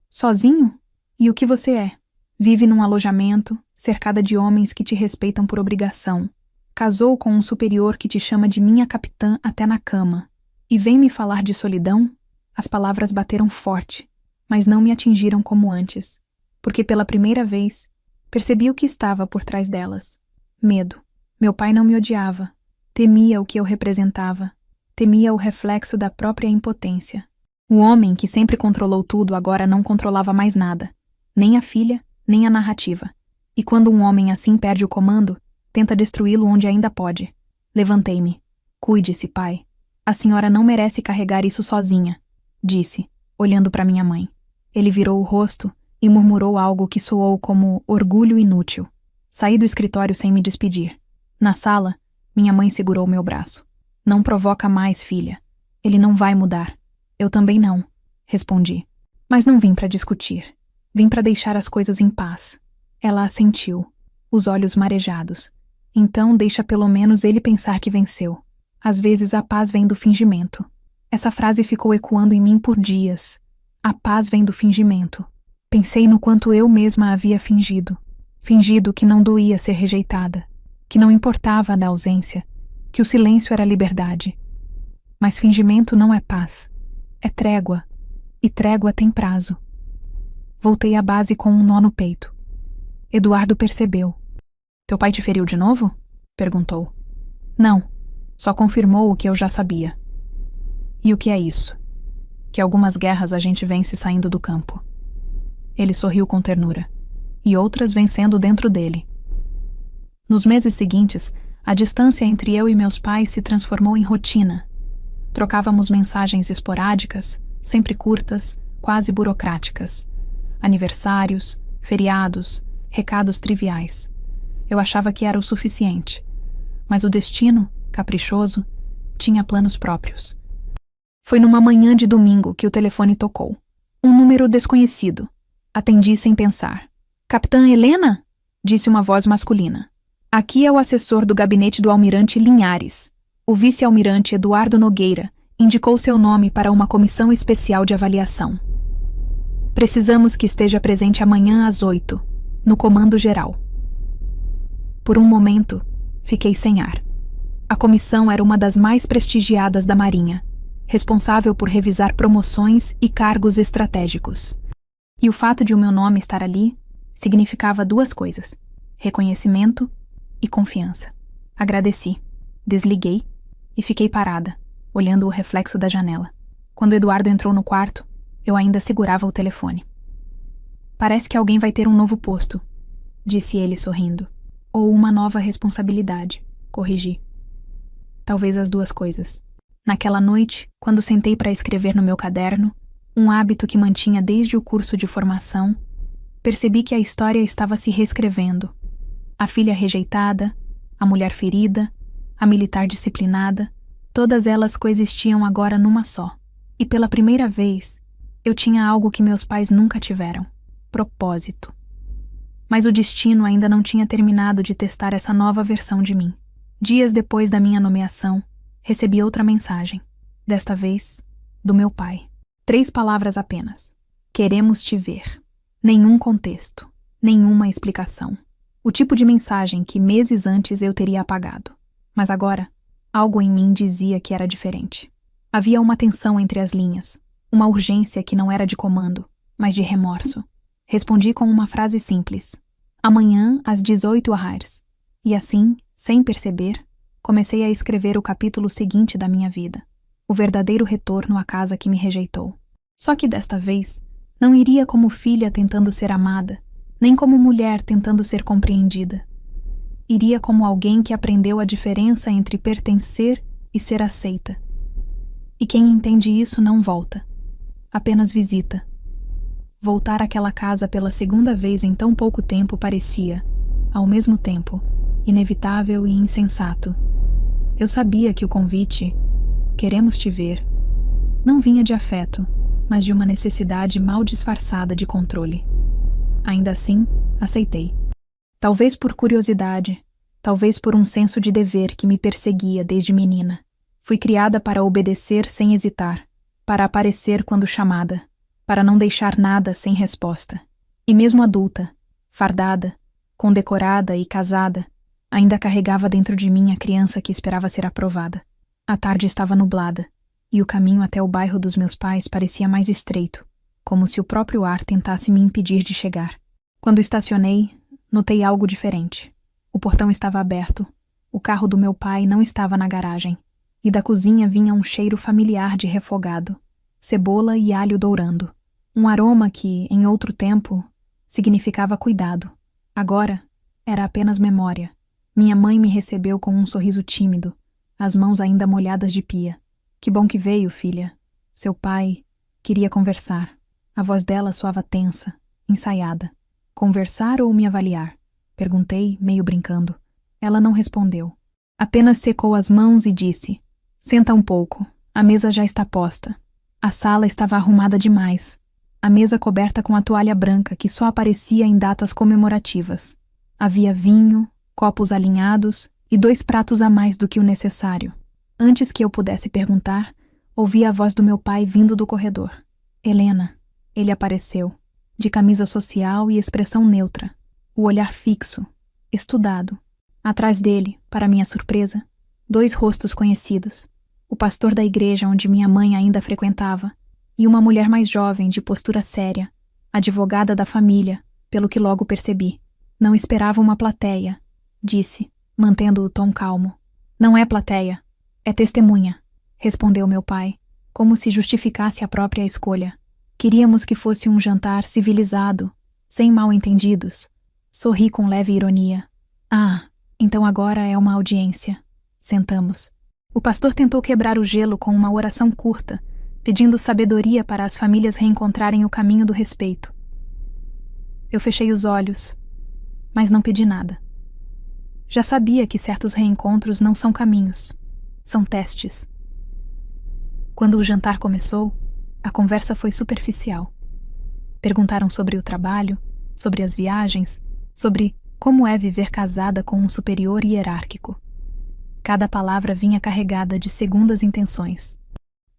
Speaker 1: Sozinho? E o que você é? Vive num alojamento, cercada de homens que te respeitam por obrigação. Casou com um superior que te chama de minha capitã até na cama. E vem me falar de solidão? As palavras bateram forte, mas não me atingiram como antes, porque pela primeira vez percebi o que estava por trás delas. Medo. Meu pai não me odiava. Temia o que eu representava. Temia o reflexo da própria impotência. O homem que sempre controlou tudo agora não controlava mais nada. Nem a filha, nem a narrativa. E quando um homem assim perde o comando, tenta destruí-lo onde ainda pode. Levantei-me. Cuide-se, pai. A senhora não merece carregar isso sozinha, disse, olhando para minha mãe. Ele virou o rosto e murmurou algo que soou como orgulho inútil. Saí do escritório sem me despedir. Na sala, minha mãe segurou meu braço. Não provoca mais, filha. Ele não vai mudar. Eu também não, respondi. Mas não vim para discutir. Vim para deixar as coisas em paz. Ela assentiu, os olhos marejados. Então deixa pelo menos ele pensar que venceu. Às vezes a paz vem do fingimento. Essa frase ficou ecoando em mim por dias. A paz vem do fingimento. Pensei no quanto eu mesma havia fingido. Fingido que não doía ser rejeitada, que não importava a ausência, que o silêncio era liberdade. Mas fingimento não é paz, é trégua, e trégua tem prazo. Voltei à base com um nó no peito. Eduardo percebeu. Teu pai te feriu de novo? Perguntou. Não, só confirmou o que eu já sabia. E o que é isso? Que algumas guerras a gente vence saindo do campo. Ele sorriu com ternura. E outras vencendo dentro dele. Nos meses seguintes, a distância entre eu e meus pais se transformou em rotina. Trocávamos mensagens esporádicas, sempre curtas, quase burocráticas. Aniversários, feriados, recados triviais. Eu achava que era o suficiente. Mas o destino, caprichoso, tinha planos próprios. Foi numa manhã de domingo que o telefone tocou. Um número desconhecido. Atendi sem pensar. Capitã Helena? Disse uma voz masculina. Aqui é o assessor do gabinete do almirante Linhares. O vice-almirante Eduardo Nogueira indicou seu nome para uma comissão especial de avaliação. Precisamos que esteja presente amanhã às 8, no comando geral. Por um momento, fiquei sem ar. A comissão era uma das mais prestigiadas da Marinha, responsável por revisar promoções e cargos estratégicos. E o fato de o meu nome estar ali significava duas coisas: reconhecimento e confiança. Agradeci, desliguei e fiquei parada, olhando o reflexo da janela. Quando Eduardo entrou no quarto, eu ainda segurava o telefone. Parece que alguém vai ter um novo posto, disse ele sorrindo. Ou uma nova responsabilidade, corrigi. Talvez as duas coisas. Naquela noite, quando sentei para escrever no meu caderno, um hábito que mantinha desde o curso de formação, percebi que a história estava se reescrevendo. A filha rejeitada, a mulher ferida, a militar disciplinada, todas elas coexistiam agora numa só. E pela primeira vez, eu tinha algo que meus pais nunca tiveram: propósito. Mas o destino ainda não tinha terminado de testar essa nova versão de mim. Dias depois da minha nomeação, recebi outra mensagem, desta vez, do meu pai. 3 palavras apenas. Queremos te ver. Nenhum contexto, nenhuma explicação. O tipo de mensagem que meses antes eu teria apagado. Mas agora, algo em mim dizia que era diferente. Havia uma tensão entre as linhas, uma urgência que não era de comando, mas de remorso. Respondi com uma frase simples: amanhã às 18h. E assim, sem perceber, comecei a escrever o capítulo seguinte da minha vida. O verdadeiro retorno à casa que me rejeitou. Só que desta vez, não iria como filha tentando ser amada, nem como mulher tentando ser compreendida. Iria como alguém que aprendeu a diferença entre pertencer e ser aceita. E quem entende isso não volta, apenas visita. Voltar àquela casa pela segunda vez em tão pouco tempo parecia, ao mesmo tempo, inevitável e insensato. Eu sabia que o convite, queremos te ver, não vinha de afeto, mas de uma necessidade mal disfarçada de controle. Ainda assim, aceitei. Talvez por curiosidade, talvez por um senso de dever que me perseguia desde menina. Fui criada para obedecer sem hesitar, para aparecer quando chamada, para não deixar nada sem resposta. E mesmo adulta, fardada, condecorada e casada, ainda carregava dentro de mim a criança que esperava ser aprovada. A tarde estava nublada, e o caminho até o bairro dos meus pais parecia mais estreito, como se o próprio ar tentasse me impedir de chegar. Quando estacionei, notei algo diferente. O portão estava aberto, o carro do meu pai não estava na garagem, e da cozinha vinha um cheiro familiar de refogado, cebola e alho dourando. Um aroma que, em outro tempo, significava cuidado. Agora, era apenas memória. Minha mãe me recebeu com um sorriso tímido, as mãos ainda molhadas de pia. Que bom que veio, filha. Seu pai queria conversar. A voz dela soava tensa, ensaiada. Conversar ou me avaliar? Perguntei, meio brincando. Ela não respondeu. Apenas secou as mãos e disse: senta um pouco, a mesa já está posta. A sala estava arrumada demais. A mesa coberta com a toalha branca que só aparecia em datas comemorativas. Havia vinho, copos alinhados e 2 pratos a mais do que o necessário. Antes que eu pudesse perguntar, ouvi a voz do meu pai vindo do corredor. Helena. Ele apareceu, de camisa social e expressão neutra, o olhar fixo, estudado. Atrás dele, para minha surpresa, 2 rostos conhecidos. O pastor da igreja onde minha mãe ainda frequentava, e uma mulher mais jovem de postura séria, advogada da família, pelo que logo percebi. Não esperava uma plateia, disse, mantendo o tom calmo. Não é plateia, é testemunha, respondeu meu pai, como se justificasse a própria escolha. Queríamos que fosse um jantar civilizado, sem mal-entendidos. Sorri com leve ironia. Ah, então agora é uma audiência. Sentamos. O pastor tentou quebrar o gelo com uma oração curta, pedindo sabedoria para as famílias reencontrarem o caminho do respeito. Eu fechei os olhos, mas não pedi nada. Já sabia que certos reencontros não são caminhos, são testes. Quando o jantar começou, a conversa foi superficial. Perguntaram sobre o trabalho, sobre as viagens, sobre como é viver casada com um superior hierárquico. Cada palavra vinha carregada de segundas intenções.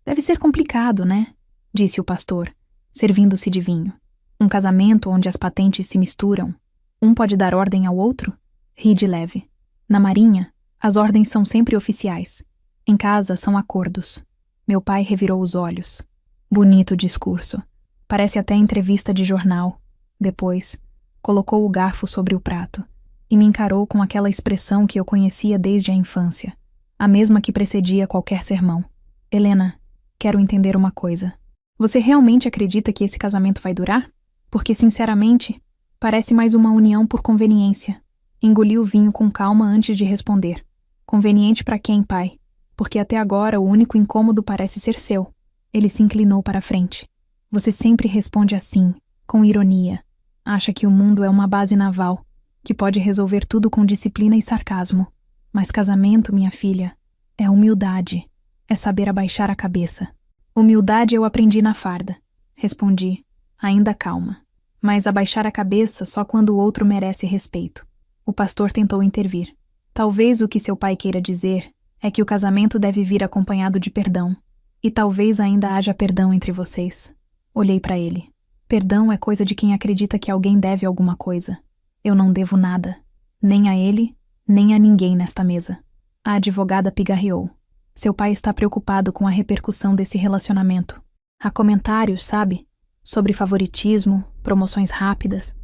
Speaker 1: Deve ser complicado, né? Disse o pastor, servindo-se de vinho. Um casamento onde as patentes se misturam. Um pode dar ordem ao outro? Ri de leve. Na Marinha, as ordens são sempre oficiais. Em casa, são acordos. Meu pai revirou os olhos. Bonito discurso. Parece até entrevista de jornal. Depois, colocou o garfo sobre o prato e me encarou com aquela expressão que eu conhecia desde a infância, a mesma que precedia qualquer sermão. Helena, Quero entender uma coisa. Você realmente acredita que esse casamento vai durar? Porque, sinceramente, parece mais uma união por conveniência. Engoli o vinho com calma antes de responder. Conveniente para quem, pai? Porque até agora o único incômodo parece ser seu. Ele se inclinou para a frente. Você sempre responde assim, com ironia. Acha que o mundo é uma base naval, que pode resolver tudo com disciplina e sarcasmo. Mas casamento, minha filha, é humildade. É saber abaixar a cabeça. Humildade eu aprendi na farda. Respondi, ainda calma. Mas abaixar a cabeça só quando o outro merece respeito. O pastor tentou intervir. Talvez o que seu pai queira dizer é que o casamento deve vir acompanhado de perdão. E talvez ainda haja perdão entre vocês. Olhei para ele. Perdão é coisa de quem acredita que alguém deve alguma coisa. Eu não devo nada. Nem a ele, nem a ninguém nesta mesa. A advogada pigarreou. Seu pai está preocupado com a repercussão desse relacionamento. Há comentários, sabe? Sobre favoritismo, promoções rápidas.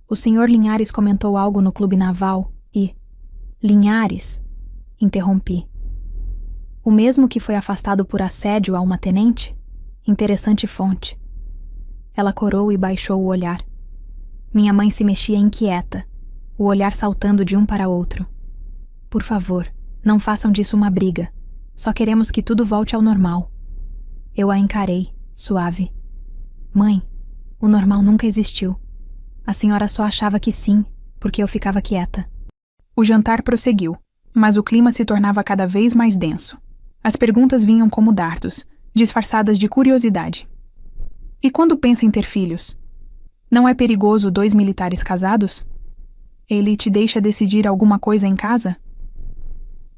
Speaker 1: O senhor Linhares comentou algo no clube naval e... Linhares? Interrompi. O mesmo que foi afastado por assédio a uma tenente? Interessante fonte. Ela corou e baixou o olhar. Minha mãe se mexia inquieta, o olhar saltando de um para outro. Por favor, não façam disso uma briga. Só queremos que tudo volte ao normal. Eu a encarei, suave. Mãe, o normal nunca existiu. A senhora só achava que sim, porque eu ficava quieta. O jantar prosseguiu, mas o clima se tornava cada vez mais denso. As perguntas vinham como dardos, disfarçadas de curiosidade. E quando pensa em ter filhos? Não é perigoso 2 militares casados? Ele te deixa decidir alguma coisa em casa?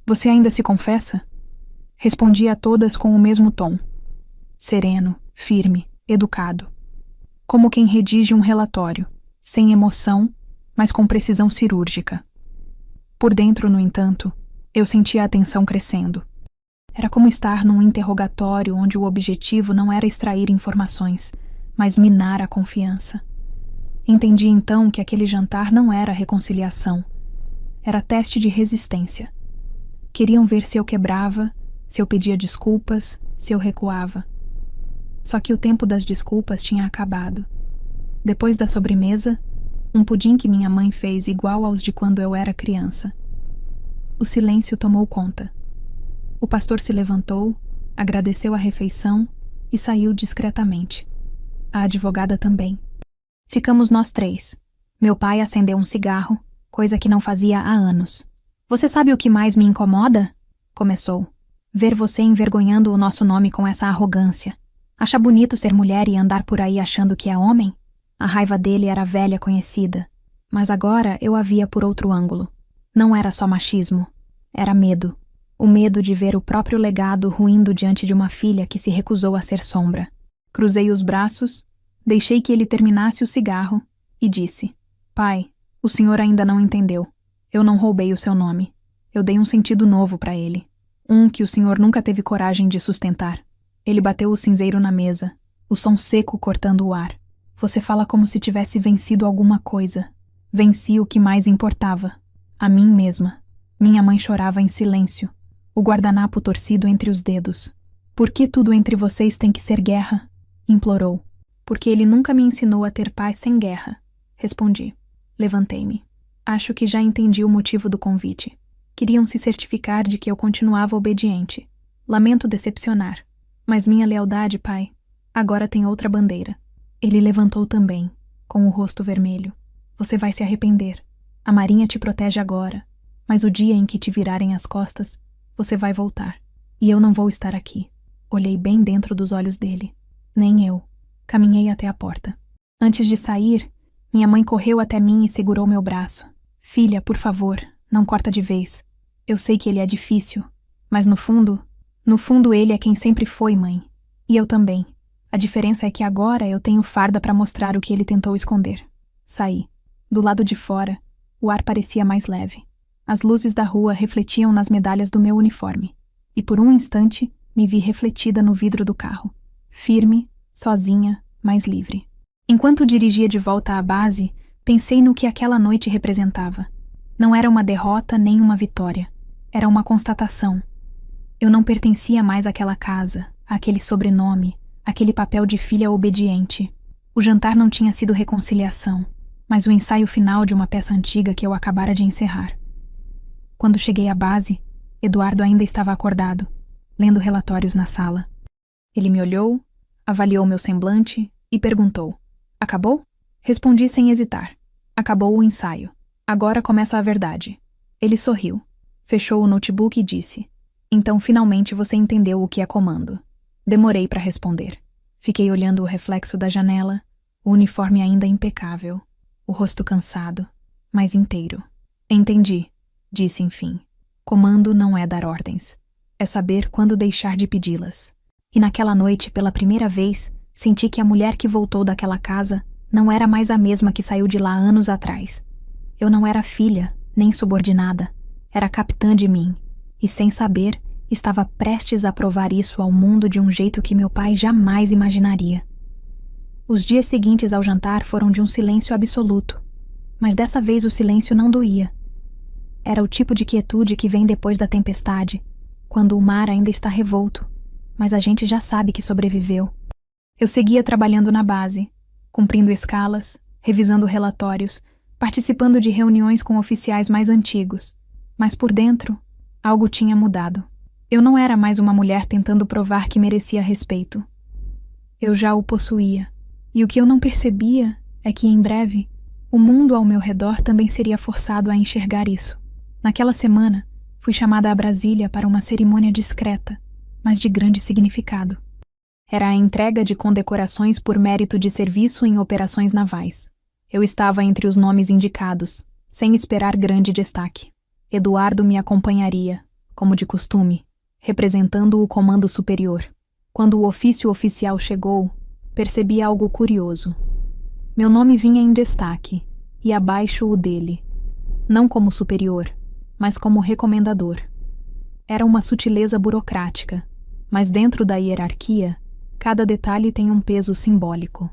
Speaker 1: Você ainda se confessa? Respondi a todas com o mesmo tom. Sereno, firme, educado. Como quem redige um relatório, sem emoção, mas com precisão cirúrgica. Por dentro, no entanto, eu sentia a tensão crescendo. Era como estar num interrogatório onde o objetivo não era extrair informações, mas minar a confiança. Entendi então que aquele jantar não era reconciliação. Era teste de resistência. Queriam ver se eu quebrava, se eu pedia desculpas, se eu recuava. Só que o tempo das desculpas tinha acabado. Depois da sobremesa, um pudim que minha mãe fez igual aos de quando eu era criança. O silêncio tomou conta. O pastor se levantou, agradeceu a refeição e saiu discretamente. A advogada também. Ficamos nós 3. Meu pai acendeu um cigarro, coisa que não fazia há anos. Você sabe o que mais me incomoda? Começou. Ver você envergonhando o nosso nome com essa arrogância. Acha bonito ser mulher e andar por aí achando que é homem? A raiva dele era velha conhecida. Mas agora eu a via por outro ângulo. Não era só machismo. Era medo. O medo de ver o próprio legado ruindo diante de uma filha que se recusou a ser sombra. Cruzei os braços, deixei que ele terminasse o cigarro e disse: Pai, o senhor ainda não entendeu. Eu não roubei o seu nome. Eu dei um sentido novo para ele. Um que o senhor nunca teve coragem de sustentar. Ele bateu o cinzeiro na mesa, o som seco cortando o ar. Você fala como se tivesse vencido alguma coisa. Venci o que mais importava. A mim mesma. Minha mãe chorava em silêncio, o guardanapo torcido entre os dedos. Por que tudo entre vocês tem que ser guerra? Implorou. Porque ele nunca me ensinou a ter paz sem guerra. Respondi. Levantei-me. Acho que já entendi o motivo do convite. Queriam se certificar de que eu continuava obediente. Lamento decepcionar. Mas minha lealdade, pai, agora tem outra bandeira. Ele levantou também, com o rosto vermelho. Você vai se arrepender. A marinha te protege agora. Mas o dia em que te virarem as costas, você vai voltar. E eu não vou estar aqui. Olhei bem dentro dos olhos dele. Nem eu. Caminhei até a porta. Antes de sair, minha mãe correu até mim e segurou meu braço. Filha, por favor, não corta de vez. Eu sei que ele é difícil, mas no fundo ele é quem sempre foi, mãe. E eu também. A diferença é que agora eu tenho farda para mostrar o que ele tentou esconder. Saí. Do lado de fora, o ar parecia mais leve. As luzes da rua refletiam nas medalhas do meu uniforme. E por um instante, me vi refletida no vidro do carro. Firme, sozinha, mais livre. Enquanto dirigia de volta à base, pensei no que aquela noite representava. Não era uma derrota nem uma vitória. Era uma constatação. Eu não pertencia mais àquela casa, aquele sobrenome, aquele papel de filha obediente. O jantar não tinha sido reconciliação, mas o ensaio final de uma peça antiga que eu acabara de encerrar. Quando cheguei à base, Eduardo ainda estava acordado, lendo relatórios na sala. Ele me olhou, avaliou meu semblante e perguntou: "Acabou?" Respondi sem hesitar: "Acabou o ensaio. Agora começa a verdade." Ele sorriu, fechou o notebook e disse: "Então finalmente você entendeu o que é comando." Demorei para responder. Fiquei olhando o reflexo da janela, o uniforme ainda impecável, o rosto cansado, mas inteiro. "Entendi", disse enfim. "Comando não é dar ordens. É saber quando deixar de pedi-las." E naquela noite, pela primeira vez, senti que a mulher que voltou daquela casa não era mais a mesma que saiu de lá anos atrás. Eu não era filha, nem subordinada. Era capitã de mim. E sem saber, estava prestes a provar isso ao mundo de um jeito que meu pai jamais imaginaria. Os dias seguintes ao jantar foram de um silêncio absoluto. Mas dessa vez o silêncio não doía. Era o tipo de quietude que vem depois da tempestade, quando o mar ainda está revolto, mas a gente já sabe que sobreviveu. Eu seguia trabalhando na base, cumprindo escalas, revisando relatórios, participando de reuniões com oficiais mais antigos, mas por dentro, algo tinha mudado. Eu não era mais uma mulher tentando provar que merecia respeito. Eu já o possuía, e o que eu não percebia é que, em breve, o mundo ao meu redor também seria forçado a enxergar isso. Naquela semana, fui chamada a Brasília para uma cerimônia discreta, mas de grande significado. Era a entrega de condecorações por mérito de serviço em operações navais. Eu estava entre os nomes indicados, sem esperar grande destaque. Eduardo me acompanharia, como de costume, representando o comando superior. Quando o ofício oficial chegou, percebi algo curioso. Meu nome vinha em destaque, e abaixo o dele. Não como superior, mas como recomendador. Era uma sutileza burocrática, mas dentro da hierarquia, cada detalhe tem um peso simbólico.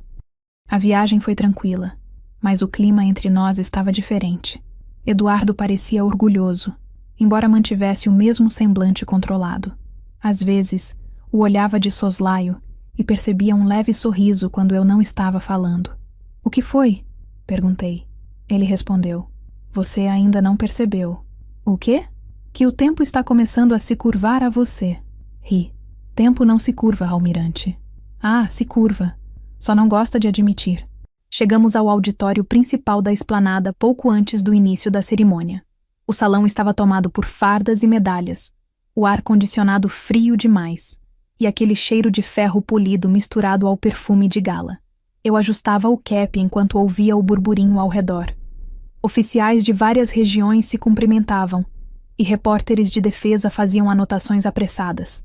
Speaker 1: A viagem foi tranquila, mas o clima entre nós estava diferente. Eduardo parecia orgulhoso, embora mantivesse o mesmo semblante controlado. Às vezes, o olhava de soslaio e percebia um leve sorriso quando eu não estava falando. "O que foi?" perguntei. Ele respondeu: "Você ainda não percebeu." "O quê?" "Que o tempo está começando a se curvar a você." Ri. "Tempo não se curva, almirante." "Ah, se curva. Só não gosta de admitir." Chegamos ao auditório principal da esplanada pouco antes do início da cerimônia. O salão estava tomado por fardas e medalhas, o ar-condicionado frio demais, e aquele cheiro de ferro polido misturado ao perfume de gala. Eu ajustava o cap enquanto ouvia o burburinho ao redor. Oficiais de várias regiões se cumprimentavam, e repórteres de defesa faziam anotações apressadas.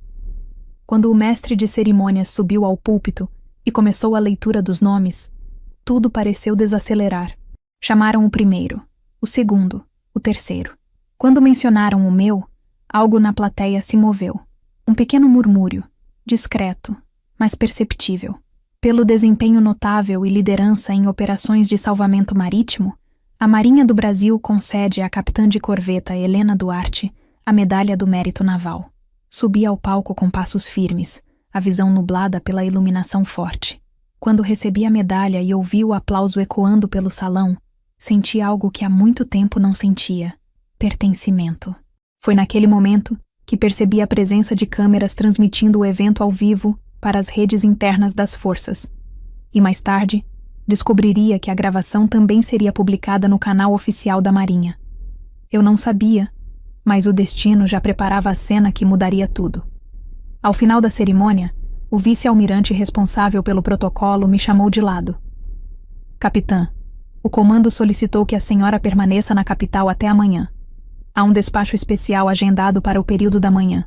Speaker 1: Quando o mestre de cerimônias subiu ao púlpito e começou a leitura dos nomes, tudo pareceu desacelerar. Chamaram o primeiro, o segundo, o terceiro. Quando mencionaram o meu, algo na plateia se moveu. Um pequeno murmúrio, discreto, mas perceptível. Pelo desempenho notável e liderança em operações de salvamento marítimo, a Marinha do Brasil concede à capitã de corveta Helena Duarte a Medalha do Mérito Naval. Subi ao palco com passos firmes, a visão nublada pela iluminação forte. Quando recebi a medalha e ouvi o aplauso ecoando pelo salão, senti algo que há muito tempo não sentia: pertencimento. Foi naquele momento que percebi a presença de câmeras transmitindo o evento ao vivo para as redes internas das forças. E mais tarde, descobriria que a gravação também seria publicada no canal oficial da Marinha. Eu não sabia, mas o destino já preparava a cena que mudaria tudo. Ao final da cerimônia, o vice-almirante responsável pelo protocolo me chamou de lado. "Capitã, o comando solicitou que a senhora permaneça na capital até amanhã. Há um despacho especial agendado para o período da manhã."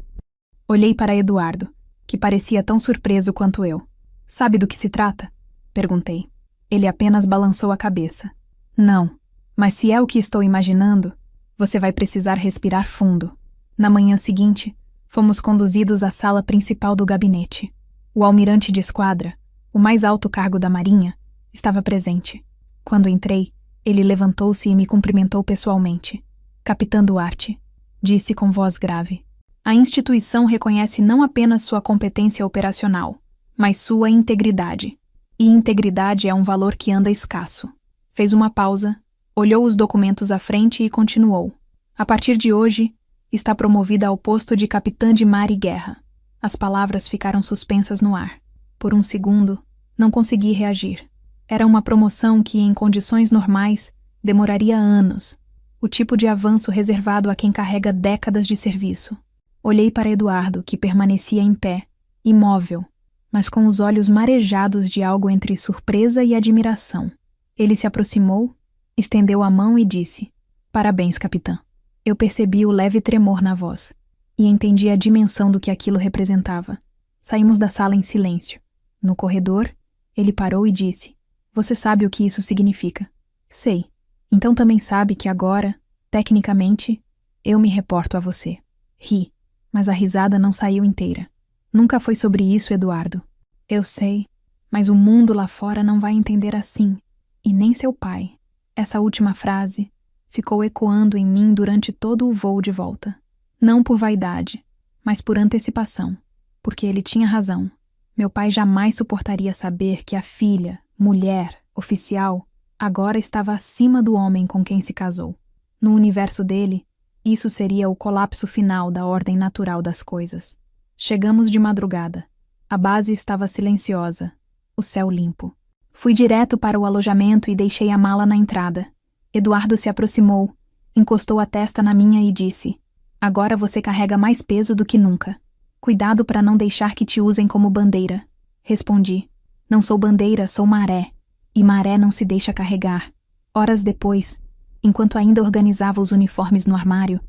Speaker 1: Olhei para Eduardo, que parecia tão surpreso quanto eu. "Sabe do que se trata?" perguntei. Ele apenas balançou a cabeça. "Não, mas se é o que estou imaginando, você vai precisar respirar fundo." Na manhã seguinte, fomos conduzidos à sala principal do gabinete. O almirante de esquadra, o mais alto cargo da Marinha, estava presente. Quando entrei, ele levantou-se e me cumprimentou pessoalmente. "Capitã Duarte", disse com voz grave. A instituição reconhece não apenas sua competência operacional, mas sua integridade. E integridade é um valor que anda escasso. Fez uma pausa, olhou os documentos à frente e continuou. A partir de hoje, está promovida ao posto de capitã de mar e guerra. As palavras ficaram suspensas no ar. Por um segundo, não consegui reagir. Era uma promoção que, em condições normais, demoraria anos. O tipo de avanço reservado a quem carrega décadas de serviço. Olhei para Eduardo, que permanecia em pé, imóvel, mas com os olhos marejados de algo entre surpresa e admiração. Ele se aproximou, estendeu a mão e disse: "Parabéns, capitã." Eu percebi o leve tremor na voz e entendi a dimensão do que aquilo representava. Saímos da sala em silêncio. No corredor, ele parou e disse: "Você sabe o que isso significa?" "Sei. Então também sabe que agora, tecnicamente, eu me reporto a você." Ri, mas a risada não saiu inteira. "Nunca foi sobre isso, Eduardo." "Eu sei, mas o mundo lá fora não vai entender assim, e nem seu pai." Essa última frase ficou ecoando em mim durante todo o voo de volta. Não por vaidade, mas por antecipação, porque ele tinha razão. Meu pai jamais suportaria saber que a filha, mulher, oficial, agora estava acima do homem com quem se casou. No universo dele, isso seria o colapso final da ordem natural das coisas. Chegamos de madrugada. A base estava silenciosa, o céu limpo. Fui direto para o alojamento e deixei a mala na entrada. Eduardo se aproximou, encostou a testa na minha e disse: "Agora você carrega mais peso do que nunca. Cuidado para não deixar que te usem como bandeira." Respondi: "Não sou bandeira, sou maré. E maré não se deixa carregar." Horas depois, enquanto ainda organizava os uniformes no armário,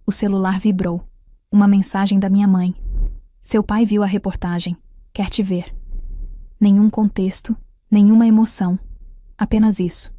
Speaker 1: o celular vibrou. Uma mensagem da minha mãe: "Seu pai viu a reportagem. Quer te ver." Nenhum contexto, nenhuma emoção. Apenas isso.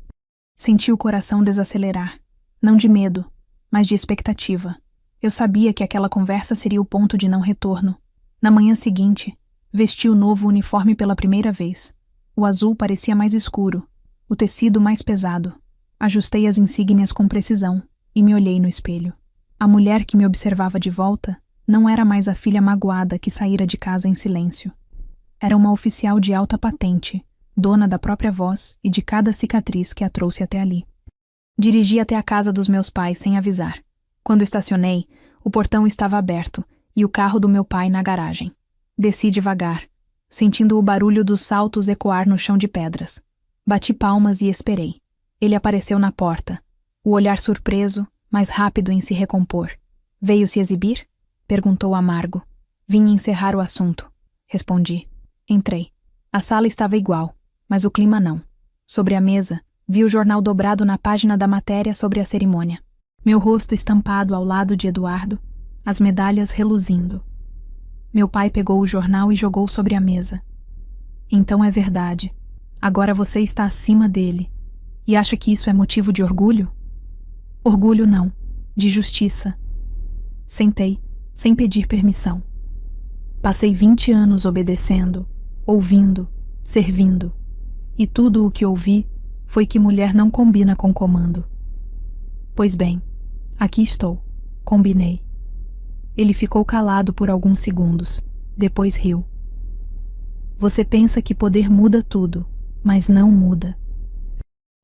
Speaker 1: Senti o coração desacelerar. Não de medo, mas de expectativa. Eu sabia que aquela conversa seria o ponto de não retorno. Na manhã seguinte, vesti o novo uniforme pela primeira vez. O azul parecia mais escuro, o tecido mais pesado. Ajustei as insígnias com precisão e me olhei no espelho. A mulher que me observava de volta não era mais a filha magoada que saíra de casa em silêncio. Era uma oficial de alta patente, dona da própria voz e de cada cicatriz que a trouxe até ali. Dirigi até a casa dos meus pais sem avisar. Quando estacionei, o portão estava aberto e o carro do meu pai na garagem. Desci devagar, sentindo o barulho dos saltos ecoar no chão de pedras. Bati palmas e esperei. Ele apareceu na porta, o olhar surpreso, mas rápido em se recompor. "Veio se exibir?" perguntou amargo. "Vim encerrar o assunto." Respondi. Entrei. A sala estava igual, mas o clima não. Sobre a mesa, vi o jornal dobrado na página da matéria sobre a cerimônia. Meu rosto estampado ao lado de Eduardo, as medalhas reluzindo. Meu pai pegou o jornal e jogou sobre a mesa. "Então é verdade. Agora você está acima dele. E acha que isso é motivo de orgulho?" "Orgulho não, de justiça." Sentei, sem pedir permissão. Passei 20 anos obedecendo, ouvindo, servindo. E tudo o que ouvi foi que mulher não combina com comando. Pois bem, aqui estou. Combinei. Ele ficou calado por alguns segundos. Depois riu. "Você pensa que poder muda tudo, mas não muda."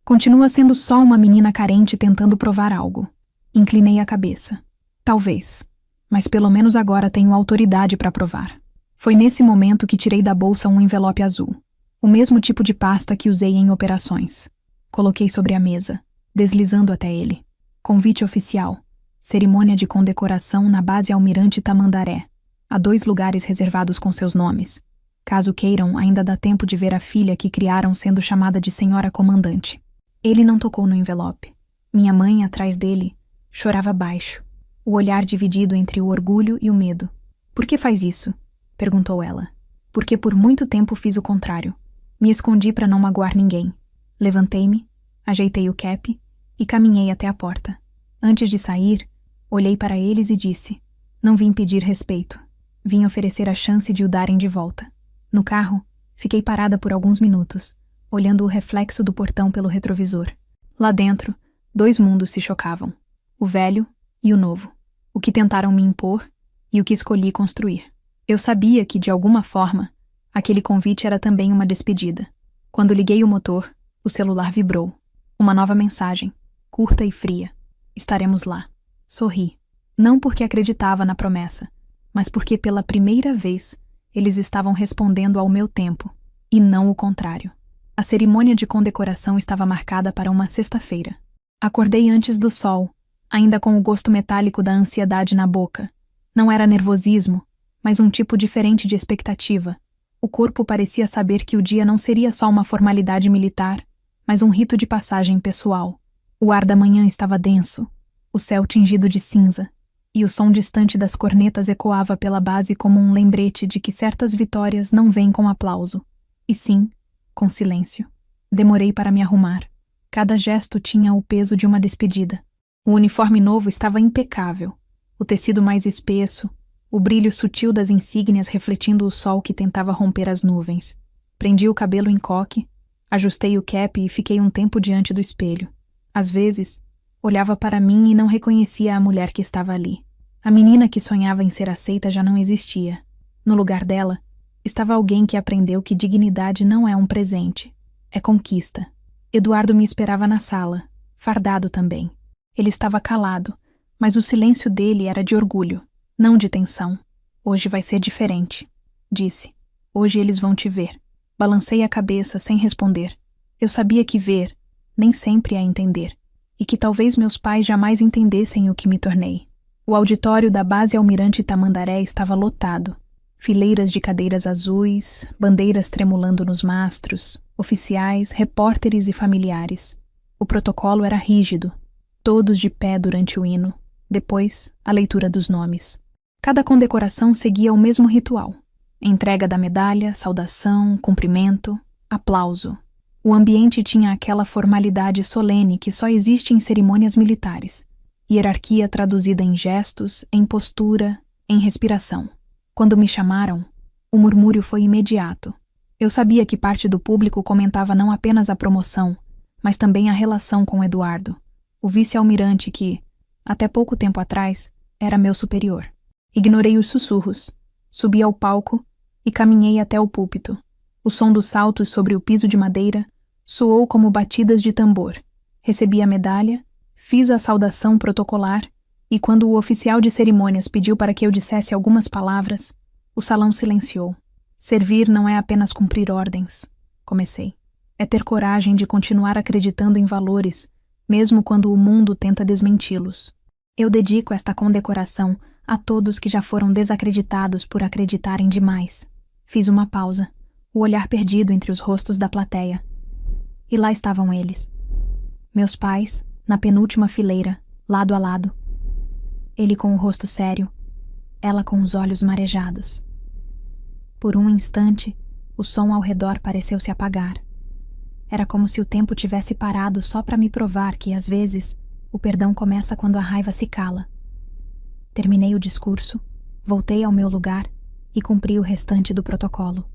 Speaker 1: Continua sendo só uma menina carente tentando provar algo. Inclinei a cabeça. Talvez, mas pelo menos agora tenho autoridade para provar. Foi nesse momento que tirei da bolsa um envelope azul. O mesmo tipo de pasta que usei em operações. Coloquei sobre a mesa, deslizando até ele. Convite oficial. Cerimônia de condecoração na base Almirante Tamandaré. Há 2 lugares reservados com seus nomes. Caso queiram, ainda dá tempo de ver a filha que criaram sendo chamada de Senhora Comandante. Ele não tocou no envelope. Minha mãe, atrás dele, chorava baixo, o olhar dividido entre o orgulho e o medo. "Por que faz isso?" perguntou ela. "Porque por muito tempo fiz o contrário. Me escondi para não magoar ninguém." Levantei-me, ajeitei o cap e caminhei até a porta. Antes de sair, olhei para eles e disse: "Não vim pedir respeito. Vim oferecer a chance de o darem de volta." No carro, fiquei parada por alguns minutos, olhando o reflexo do portão pelo retrovisor. Lá dentro, 2 mundos se chocavam. O velho e o novo. O que tentaram me impor e o que escolhi construir. Eu sabia que, de alguma forma, aquele convite era também uma despedida. Quando liguei o motor, o celular vibrou. Uma nova mensagem, curta e fria. Estaremos lá. Sorri. Não porque acreditava na promessa, mas porque pela primeira vez eles estavam respondendo ao meu tempo, e não o contrário. A cerimônia de condecoração estava marcada para uma sexta-feira. Acordei antes do sol, ainda com o gosto metálico da ansiedade na boca. Não era nervosismo, mas um tipo diferente de expectativa. O corpo parecia saber que o dia não seria só uma formalidade militar, mas um rito de passagem pessoal. O ar da manhã estava denso, o céu tingido de cinza, e o som distante das cornetas ecoava pela base como um lembrete de que certas vitórias não vêm com aplauso, e sim, com silêncio. Demorei para me arrumar. Cada gesto tinha o peso de uma despedida. O uniforme novo estava impecável, o tecido mais espesso, o brilho sutil das insígnias refletindo o sol que tentava romper as nuvens. Prendi o cabelo em coque, ajustei o cap e fiquei um tempo diante do espelho. Às vezes, olhava para mim e não reconhecia a mulher que estava ali. A menina que sonhava em ser aceita já não existia. No lugar dela, estava alguém que aprendeu que dignidade não é um presente, é conquista. Eduardo me esperava na sala, fardado também. Ele estava calado, mas o silêncio dele era de orgulho, não de tensão. Hoje vai ser diferente, disse. Hoje eles vão te ver. Balancei a cabeça sem responder. Eu sabia que ver nem sempre é entender, e que talvez meus pais jamais entendessem o que me tornei. O auditório da base Almirante Tamandaré estava lotado. Fileiras de cadeiras azuis, bandeiras tremulando nos mastros, oficiais, repórteres e familiares. O protocolo era rígido, todos de pé durante o hino, depois a leitura dos nomes. Cada condecoração seguia o mesmo ritual. Entrega da medalha, saudação, cumprimento, aplauso. O ambiente tinha aquela formalidade solene que só existe em cerimônias militares. Hierarquia traduzida em gestos, em postura, em respiração. Quando me chamaram, o murmúrio foi imediato. Eu sabia que parte do público comentava não apenas a promoção, mas também a relação com Eduardo, o vice-almirante que, até pouco tempo atrás, era meu superior. Ignorei os sussurros, subi ao palco e caminhei até o púlpito. O som dos saltos sobre o piso de madeira soou como batidas de tambor. Recebi a medalha, fiz a saudação protocolar e quando o oficial de cerimônias pediu para que eu dissesse algumas palavras, o salão silenciou. Servir não é apenas cumprir ordens, comecei. É ter coragem de continuar acreditando em valores, mesmo quando o mundo tenta desmenti-los. Eu dedico esta condecoração a todos que já foram desacreditados por acreditarem demais. Fiz uma pausa, o olhar perdido entre os rostos da plateia. E lá estavam eles. Meus pais, na penúltima fileira, lado a lado. Ele com o rosto sério, ela com os olhos marejados. Por um instante, o som ao redor pareceu se apagar. Era como se o tempo tivesse parado só para me provar que, às vezes, o perdão começa quando a raiva se cala. Terminei o discurso, voltei ao meu lugar e cumpri o restante do protocolo.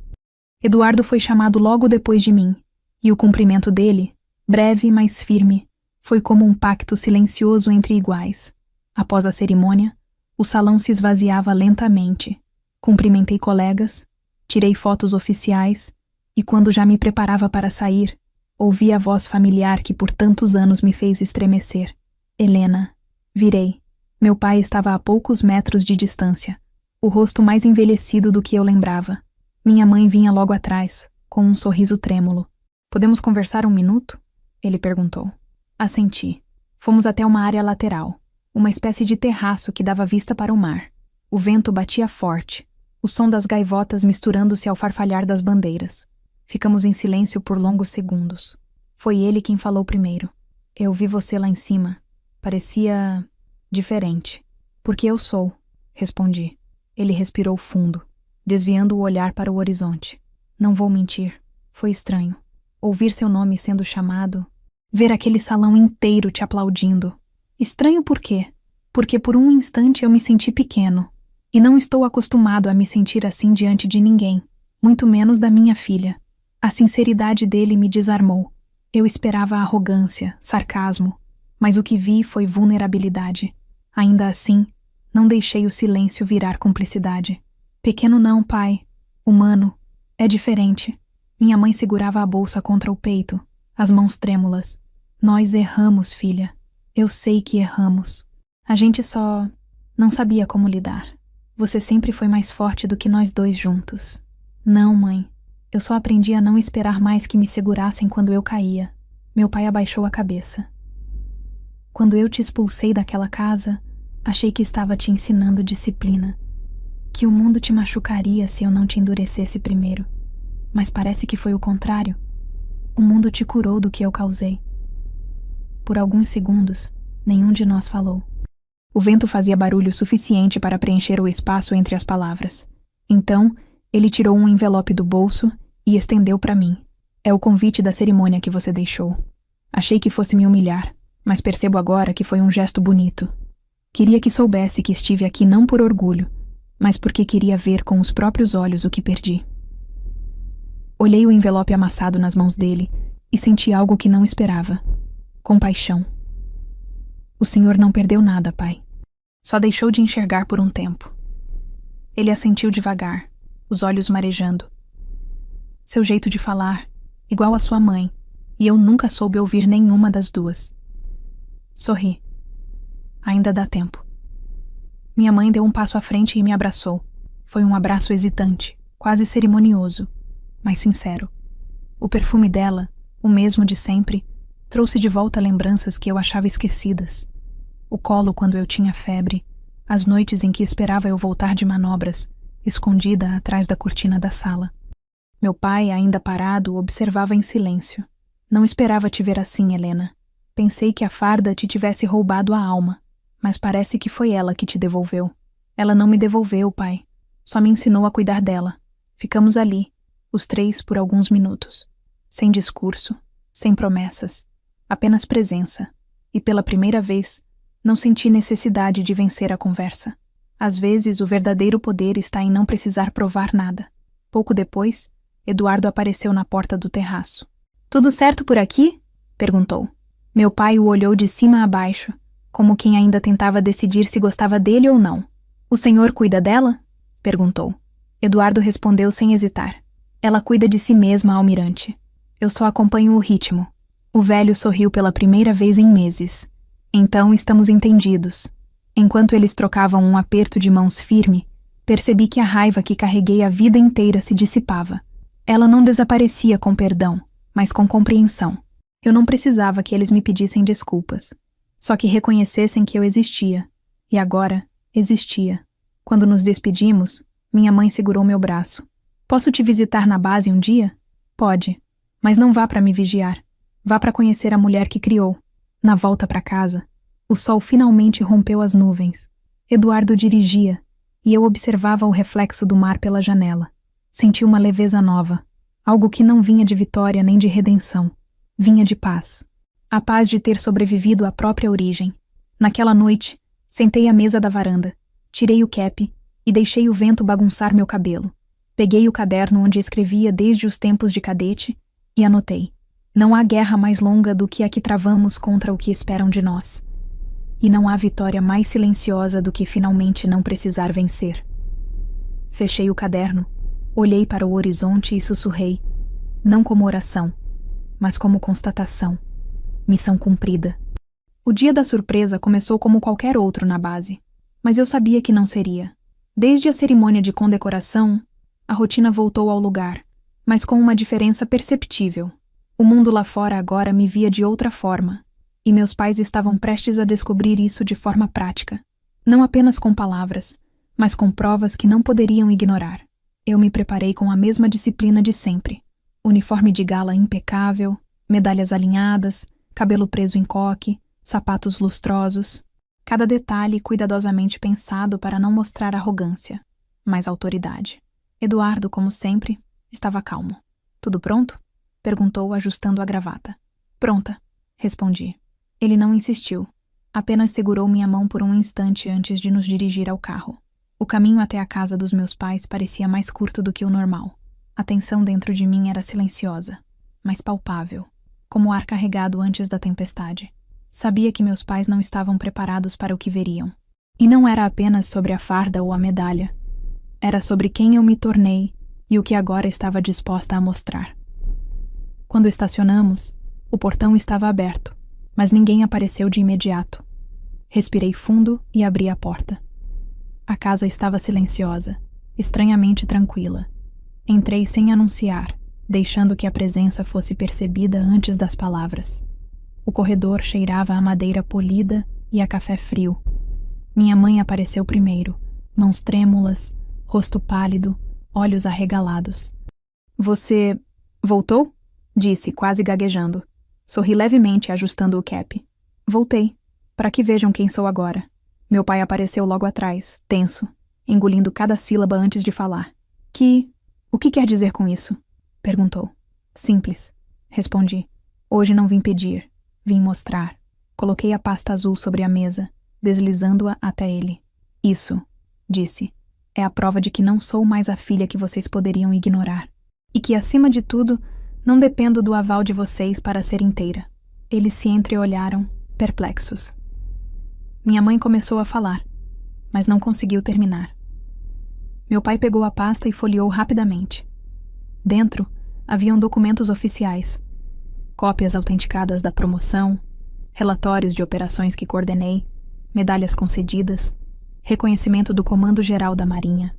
Speaker 1: Eduardo foi chamado logo depois de mim, e o cumprimento dele, breve mas firme, foi como um pacto silencioso entre iguais. Após a cerimônia, o salão se esvaziava lentamente. Cumprimentei colegas, tirei fotos oficiais e, quando já me preparava para sair, ouvi a voz familiar que por tantos anos me fez estremecer. Helena. Virei. Meu pai estava a poucos metros de distância, o rosto mais envelhecido do que eu lembrava. Minha mãe vinha logo atrás, com um sorriso trêmulo. Podemos conversar um minuto? Ele perguntou. Assenti. Fomos até uma área lateral, uma espécie de terraço que dava vista para o mar. O vento batia forte, o som das gaivotas misturando-se ao farfalhar das bandeiras. Ficamos em silêncio por longos segundos. Foi ele quem falou primeiro. Eu vi você lá em cima. Parecia diferente. Porque eu sou, respondi. Ele respirou fundo, desviando o olhar para o horizonte. Não vou mentir. Foi estranho. Ouvir seu nome sendo chamado, ver aquele salão inteiro te aplaudindo. Estranho por quê? Porque por um instante eu me senti pequeno, e não estou acostumado a me sentir assim diante de ninguém, muito menos da minha filha. A sinceridade dele me desarmou. Eu esperava arrogância, sarcasmo, mas o que vi foi vulnerabilidade. Ainda assim, Não deixei o silêncio virar cumplicidade. Pequeno não, pai. Humano. É diferente. Minha mãe segurava a bolsa contra o peito, as mãos trêmulas. Nós erramos, filha. Eu sei que erramos. A gente só não sabia como lidar. Você sempre foi mais forte do que nós dois juntos. Não, mãe. Eu só aprendi a não esperar mais que me segurassem quando eu caía. Meu pai abaixou a cabeça. Quando eu te expulsei daquela casa, achei que estava te ensinando disciplina. Que o mundo te machucaria se eu não te endurecesse primeiro. Mas parece que foi o contrário. O mundo te curou do que eu causei. Por alguns segundos, nenhum de nós falou. O vento fazia barulho suficiente para preencher o espaço entre as palavras. Então, ele tirou um envelope do bolso e estendeu para mim. É o convite da cerimônia que você deixou. Achei que fosse me humilhar, mas percebo agora que foi um gesto bonito. Queria que soubesse que estive aqui não por orgulho, mas porque queria ver com os próprios olhos o que perdi. Olhei o envelope amassado nas mãos dele e senti algo que não esperava. Compaixão. O senhor não perdeu nada, pai. Só deixou de enxergar por um tempo. Ele assentiu devagar, os olhos marejando. Seu jeito de falar, igual a sua mãe, e eu nunca soube ouvir nenhuma das duas. Sorri. Ainda dá tempo. Minha mãe deu um passo à frente e me abraçou. Foi um abraço hesitante, quase cerimonioso, mas sincero. O perfume dela, o mesmo de sempre, trouxe de volta lembranças que eu achava esquecidas. O colo quando eu tinha febre, as noites em que esperava eu voltar de manobras, escondida atrás da cortina da sala. Meu pai, ainda parado, observava em silêncio. Não esperava te ver assim, Helena. Pensei que a farda te tivesse roubado a alma, mas parece que foi ela que te devolveu. Ela não me devolveu, pai. Só me ensinou a cuidar dela. Ficamos ali, os três por alguns minutos. Sem discurso, sem promessas, apenas presença. E pela primeira vez, não senti necessidade de vencer a conversa. Às vezes, o verdadeiro poder está em não precisar provar nada. Pouco depois, Eduardo apareceu na porta do terraço. "Tudo certo por aqui?" perguntou. Meu pai o olhou de cima a baixo, como quem ainda tentava decidir se gostava dele ou não. "O senhor cuida dela?" perguntou. Eduardo respondeu sem hesitar. "Ela cuida de si mesma, almirante. Eu só acompanho o ritmo." O velho sorriu pela primeira vez em meses. "Então estamos entendidos." Enquanto eles trocavam um aperto de mãos firme, percebi que a raiva que carreguei a vida inteira se dissipava. Ela não desaparecia com perdão, mas com compreensão. Eu não precisava que eles me pedissem desculpas, só que reconhecessem que eu existia. E agora, existia. Quando nos despedimos, minha mãe segurou meu braço. "Posso te visitar na base um dia?" "Pode, mas não vá para me vigiar. Vá para conhecer a mulher que criou." Na volta para casa, o sol finalmente rompeu as nuvens. Eduardo dirigia, e eu observava o reflexo do mar pela janela. Senti uma leveza nova, algo que não vinha de vitória nem de redenção. Vinha de paz. A paz de ter sobrevivido à própria origem. Naquela noite, sentei à mesa da varanda, tirei o cap e deixei o vento bagunçar meu cabelo. Peguei o caderno onde escrevia desde os tempos de cadete e anotei. Não há guerra mais longa do que a que travamos contra o que esperam de nós. E não há vitória mais silenciosa do que finalmente não precisar vencer. Fechei o caderno, olhei para o horizonte e sussurrei, não como oração, mas como constatação. Missão cumprida. O dia da surpresa começou como qualquer outro na base, mas eu sabia que não seria. Desde a cerimônia de condecoração, a rotina voltou ao lugar, mas com uma diferença perceptível. O mundo lá fora agora me via de outra forma, e meus pais estavam prestes a descobrir isso de forma prática. Não apenas com palavras, mas com provas que não poderiam ignorar. Eu me preparei com a mesma disciplina de sempre. Uniforme de gala impecável, medalhas alinhadas, cabelo preso em coque, sapatos lustrosos. Cada detalhe cuidadosamente pensado para não mostrar arrogância, mas autoridade. Eduardo, como sempre, estava calmo. "Tudo pronto?" perguntou, ajustando a gravata. "Pronta", respondi. Ele não insistiu. Apenas segurou minha mão por um instante antes de nos dirigir ao carro. O caminho até a casa dos meus pais parecia mais curto do que o normal. A tensão dentro de mim era silenciosa, mas palpável, como o ar carregado antes da tempestade. Sabia que meus pais não estavam preparados para o que veriam. E não era apenas sobre a farda ou a medalha. Era sobre quem eu me tornei e o que agora estava disposta a mostrar. Quando estacionamos, o portão estava aberto, mas ninguém apareceu de imediato. Respirei fundo e abri a porta. A casa estava silenciosa, estranhamente tranquila. Entrei sem anunciar, deixando que a presença fosse percebida antes das palavras. O corredor cheirava a madeira polida e a café frio. Minha mãe apareceu primeiro, mãos trêmulas, rosto pálido, olhos arregalados. Você voltou? Disse, quase gaguejando. Sorri levemente, ajustando o cap. Voltei, para que vejam quem sou agora. Meu pai apareceu logo atrás, tenso, engolindo cada sílaba antes de falar. O que quer dizer com isso? Perguntou. Simples, respondi. Hoje não vim pedir, vim mostrar. Coloquei a pasta azul sobre a mesa, deslizando-a até ele. Isso, disse, é a prova de que não sou mais a filha que vocês poderiam ignorar. E que, acima de tudo, não dependo do aval de vocês para ser inteira. Eles se entreolharam, perplexos. Minha mãe começou a falar, mas não conseguiu terminar. Meu pai pegou a pasta e folheou rapidamente. Dentro, haviam documentos oficiais, cópias autenticadas da promoção, relatórios de operações que coordenei, medalhas concedidas, reconhecimento do Comando Geral da Marinha.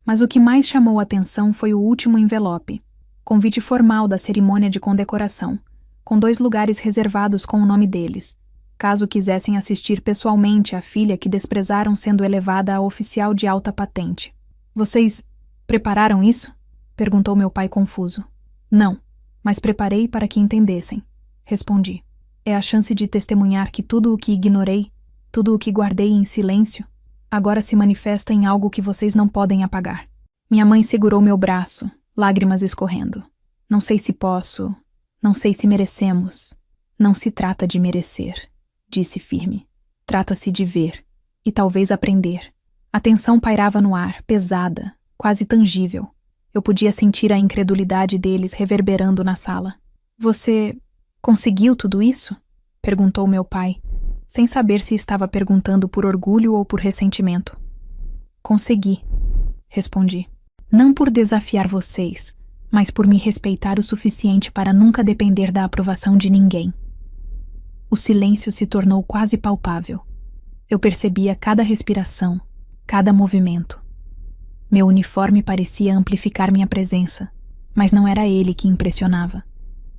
Speaker 1: Mas o que mais chamou a atenção foi o último envelope, convite formal da cerimônia de condecoração, com 2 lugares reservados com o nome deles, caso quisessem assistir pessoalmente à filha que desprezaram sendo elevada a oficial de alta patente. Vocês prepararam isso? Perguntou meu pai confuso. Não, mas preparei para que entendessem, respondi. É a chance de testemunhar que tudo o que ignorei, tudo o que guardei em silêncio, agora se manifesta em algo que vocês não podem apagar. Minha mãe segurou meu braço, lágrimas escorrendo. Não sei se posso, não sei se merecemos. Não se trata de merecer, disse firme. Trata-se de ver, e talvez aprender. A tensão pairava no ar, pesada, quase tangível. Eu podia sentir a incredulidade deles reverberando na sala. Você conseguiu tudo isso? Perguntou meu pai, sem saber se estava perguntando por orgulho ou por ressentimento. Consegui, respondi. Não por desafiar vocês, mas por me respeitar o suficiente para nunca depender da aprovação de ninguém. O silêncio se tornou quase palpável. Eu percebia cada respiração, cada movimento. Meu uniforme parecia amplificar minha presença, mas não era ele que impressionava.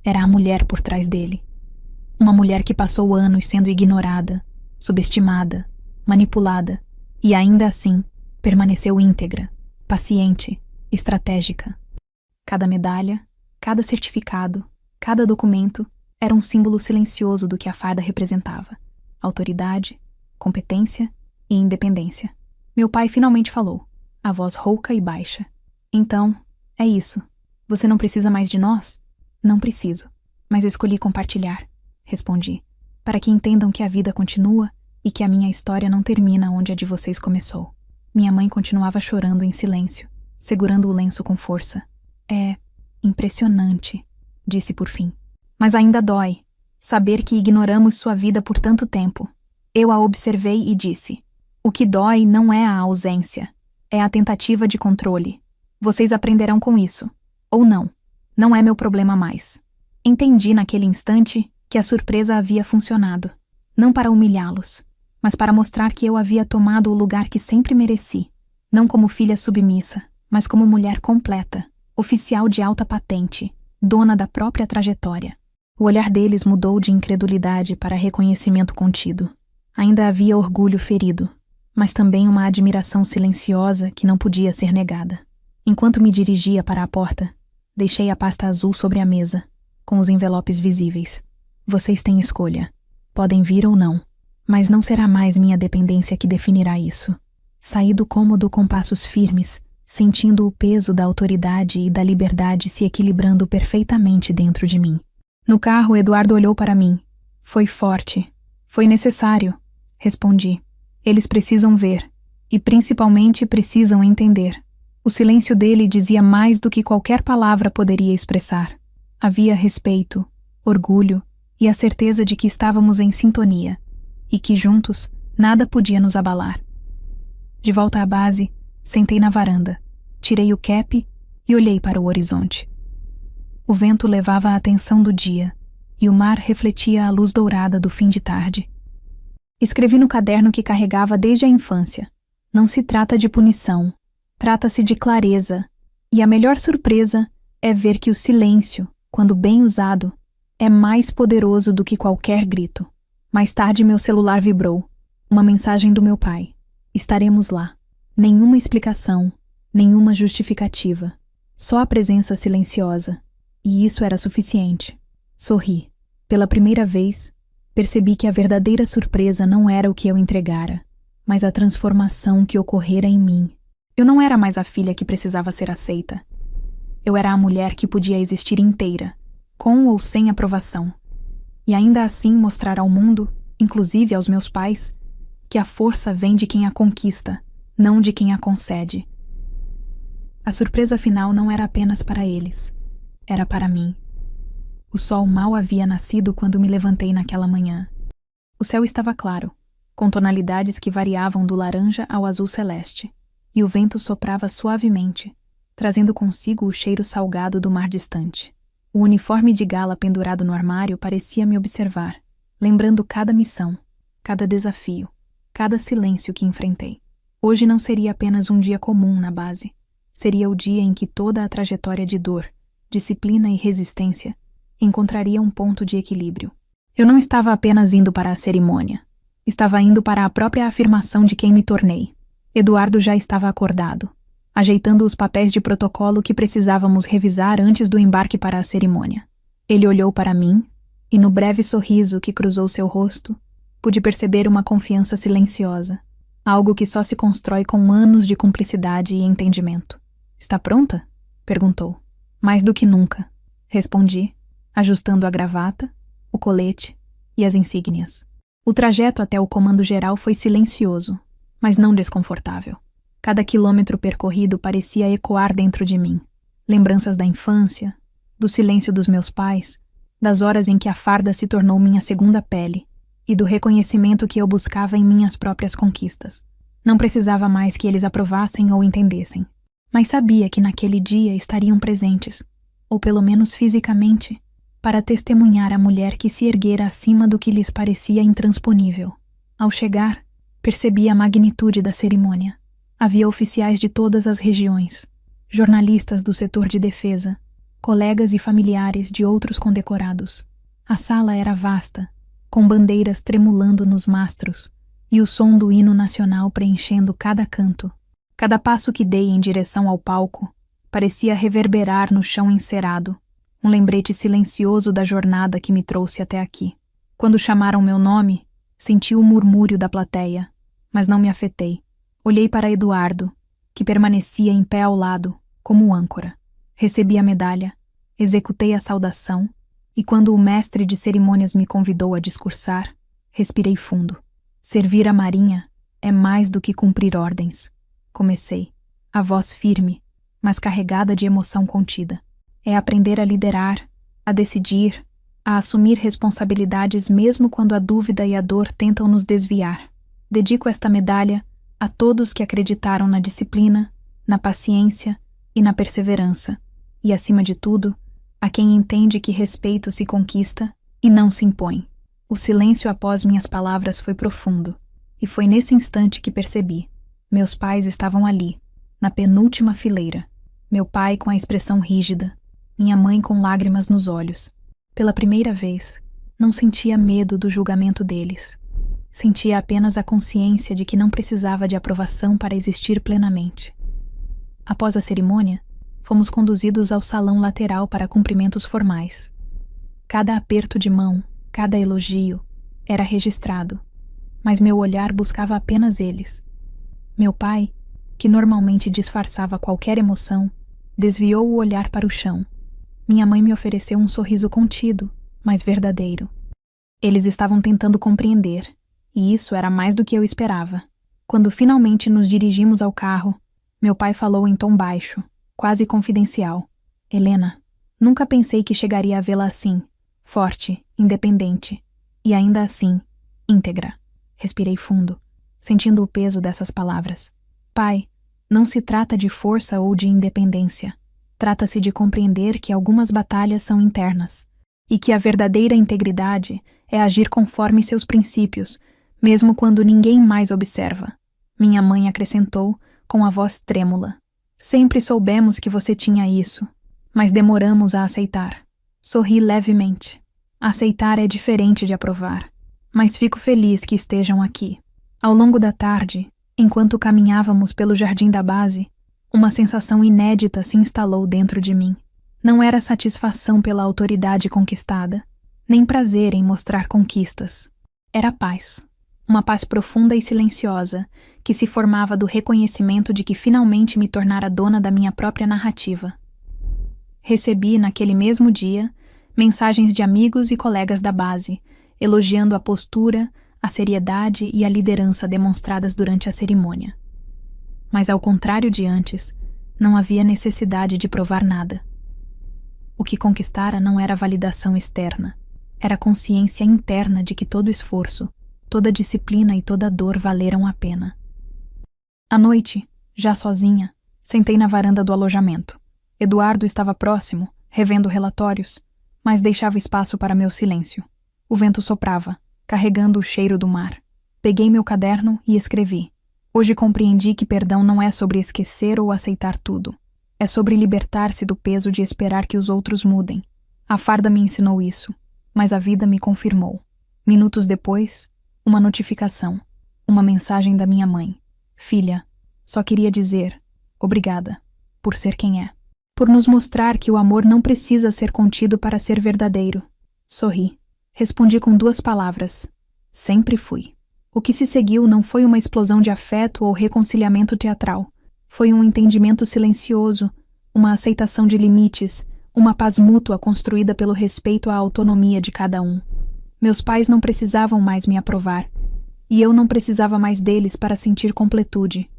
Speaker 1: Era a mulher por trás dele. Uma mulher que passou anos sendo ignorada, subestimada, manipulada, e ainda assim permaneceu íntegra, paciente, estratégica. Cada medalha, cada certificado, cada documento era um símbolo silencioso do que a farda representava: autoridade, competência e independência. Meu pai finalmente falou, a voz rouca e baixa. Então, é isso. Você não precisa mais de nós? Não preciso, mas escolhi compartilhar, respondi, para que entendam que a vida continua e que a minha história não termina onde a de vocês começou. Minha mãe continuava chorando em silêncio, segurando o lenço com força. É impressionante, disse por fim. Mas ainda dói saber que ignoramos sua vida por tanto tempo. Eu a observei e disse, o que dói não é a ausência, é a tentativa de controle. Vocês aprenderão com isso. Ou não. Não é meu problema mais. Entendi naquele instante que a surpresa havia funcionado. Não para humilhá-los, mas para mostrar que eu havia tomado o lugar que sempre mereci. Não como filha submissa, mas como mulher completa, oficial de alta patente, dona da própria trajetória. O olhar deles mudou de incredulidade para reconhecimento contido. Ainda havia orgulho ferido, mas também uma admiração silenciosa que não podia ser negada. Enquanto me dirigia para a porta, deixei a pasta azul sobre a mesa, com os envelopes visíveis. Vocês têm escolha. Podem vir ou não, mas não será mais minha dependência que definirá isso. Saí do cômodo com passos firmes, sentindo o peso da autoridade e da liberdade se equilibrando perfeitamente dentro de mim. No carro, Eduardo olhou para mim. Foi forte. Foi necessário, respondi. Eles precisam ver, e principalmente precisam entender. O silêncio dele dizia mais do que qualquer palavra poderia expressar. Havia respeito, orgulho e a certeza de que estávamos em sintonia, e que juntos nada podia nos abalar. De volta à base, sentei na varanda, tirei o cap e olhei para o horizonte. O vento levava a atenção do dia e o mar refletia a luz dourada do fim de tarde. Escrevi no caderno que carregava desde a infância. Não se trata de punição, trata-se de clareza, e a melhor surpresa é ver que o silêncio, quando bem usado, é mais poderoso do que qualquer grito. Mais tarde meu celular vibrou. Uma mensagem do meu pai. Estaremos lá. Nenhuma explicação, nenhuma justificativa. Só a presença silenciosa. E isso era suficiente. Sorri. Pela primeira vez, percebi que a verdadeira surpresa não era o que eu entregara, mas a transformação que ocorrera em mim. Eu não era mais a filha que precisava ser aceita. Eu era a mulher que podia existir inteira, com ou sem aprovação. E ainda assim mostrar ao mundo, inclusive aos meus pais, que a força vem de quem a conquista, não de quem a concede. A surpresa final não era apenas para eles, era para mim. O sol mal havia nascido quando me levantei naquela manhã. O céu estava claro, com tonalidades que variavam do laranja ao azul celeste, e o vento soprava suavemente, trazendo consigo o cheiro salgado do mar distante. O uniforme de gala pendurado no armário parecia me observar, lembrando cada missão, cada desafio, cada silêncio que enfrentei. Hoje não seria apenas um dia comum na base. Seria o dia em que toda a trajetória de dor, disciplina e resistência encontraria um ponto de equilíbrio. Eu não estava apenas indo para a cerimônia. Estava indo para a própria afirmação de quem me tornei. Eduardo já estava acordado, ajeitando os papéis de protocolo que precisávamos revisar antes do embarque para a cerimônia. Ele olhou para mim, e no breve sorriso que cruzou seu rosto, pude perceber uma confiança silenciosa, algo que só se constrói com anos de cumplicidade e entendimento. "Está pronta?" perguntou. "Mais do que nunca", respondi, ajustando a gravata, o colete e as insígnias. O trajeto até o comando geral foi silencioso, mas não desconfortável. Cada quilômetro percorrido parecia ecoar dentro de mim. Lembranças da infância, do silêncio dos meus pais, das horas em que a farda se tornou minha segunda pele e do reconhecimento que eu buscava em minhas próprias conquistas. Não precisava mais que eles aprovassem ou entendessem, mas sabia que naquele dia estariam presentes, ou pelo menos fisicamente, para testemunhar a mulher que se erguera acima do que lhes parecia intransponível. Ao chegar, percebi a magnitude da cerimônia. Havia oficiais de todas as regiões, jornalistas do setor de defesa, colegas e familiares de outros condecorados. A sala era vasta, com bandeiras tremulando nos mastros e o som do hino nacional preenchendo cada canto. Cada passo que dei em direção ao palco parecia reverberar no chão encerado, um lembrete silencioso da jornada que me trouxe até aqui. Quando chamaram meu nome, senti o murmúrio da plateia, mas não me afetei. Olhei para Eduardo, que permanecia em pé ao lado, como âncora. Recebi a medalha, executei a saudação, e quando o mestre de cerimônias me convidou a discursar, respirei fundo. Servir a Marinha é mais do que cumprir ordens. Comecei, a voz firme, mas carregada de emoção contida. É aprender a liderar, a decidir, a assumir responsabilidades mesmo quando a dúvida e a dor tentam nos desviar. Dedico esta medalha a todos que acreditaram na disciplina, na paciência e na perseverança, e, acima de tudo, a quem entende que respeito se conquista e não se impõe. O silêncio após minhas palavras foi profundo, e foi nesse instante que percebi. Meus pais estavam ali, na penúltima fileira. Meu pai com a expressão rígida, minha mãe com lágrimas nos olhos. Pela primeira vez, não sentia medo do julgamento deles. Sentia apenas a consciência de que não precisava de aprovação para existir plenamente. Após a cerimônia, fomos conduzidos ao salão lateral para cumprimentos formais. Cada aperto de mão, cada elogio, era registrado, mas meu olhar buscava apenas eles. Meu pai, que normalmente disfarçava qualquer emoção, desviou o olhar para o chão. Minha mãe me ofereceu um sorriso contido, mas verdadeiro. Eles estavam tentando compreender, e isso era mais do que eu esperava. Quando finalmente nos dirigimos ao carro, meu pai falou em tom baixo, quase confidencial. "Helena, nunca pensei que chegaria a vê-la assim, forte, independente, e ainda assim, íntegra." Respirei fundo, sentindo o peso dessas palavras. Pai, não se trata de força ou de independência. Trata-se de compreender que algumas batalhas são internas e que a verdadeira integridade é agir conforme seus princípios, mesmo quando ninguém mais observa. Minha mãe acrescentou com a voz trêmula. Sempre soubemos que você tinha isso, mas demoramos a aceitar. Sorri levemente. Aceitar é diferente de aprovar, mas fico feliz que estejam aqui. Ao longo da tarde, enquanto caminhávamos pelo jardim da base, uma sensação inédita se instalou dentro de mim. Não era satisfação pela autoridade conquistada, nem prazer em mostrar conquistas. Era paz. Uma paz profunda e silenciosa, que se formava do reconhecimento de que finalmente me tornara dona da minha própria narrativa. Recebi, naquele mesmo dia, mensagens de amigos e colegas da base, elogiando a postura, a seriedade e a liderança demonstradas durante a cerimônia. Mas, ao contrário de antes, não havia necessidade de provar nada. O que conquistara não era validação externa, era consciência interna de que todo esforço, toda disciplina e toda dor valeram a pena. À noite, já sozinha, sentei na varanda do alojamento. Eduardo estava próximo, revendo relatórios, mas deixava espaço para meu silêncio. O vento soprava, carregando o cheiro do mar. Peguei meu caderno e escrevi. Hoje compreendi que perdão não é sobre esquecer ou aceitar tudo. É sobre libertar-se do peso de esperar que os outros mudem. A farda me ensinou isso, mas a vida me confirmou. Minutos depois, uma notificação, uma mensagem da minha mãe. Filha, só queria dizer, obrigada, por ser quem é. Por nos mostrar que o amor não precisa ser contido para ser verdadeiro. Sorri. Respondi com 2 palavras. Sempre fui. O que se seguiu não foi uma explosão de afeto ou reconciliamento teatral. Foi um entendimento silencioso, uma aceitação de limites, uma paz mútua construída pelo respeito à autonomia de cada um. Meus pais não precisavam mais me aprovar, e eu não precisava mais deles para sentir completude.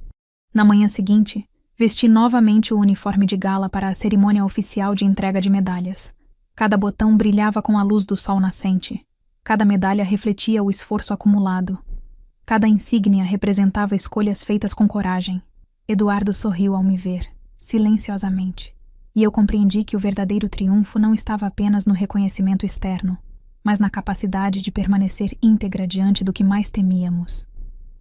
Speaker 1: Na manhã seguinte, vesti novamente o uniforme de gala para a cerimônia oficial de entrega de medalhas. Cada botão brilhava com a luz do sol nascente. Cada medalha refletia o esforço acumulado. Cada insígnia representava escolhas feitas com coragem. Eduardo sorriu ao me ver, silenciosamente. E eu compreendi que o verdadeiro triunfo não estava apenas no reconhecimento externo, mas na capacidade de permanecer íntegra diante do que mais temíamos: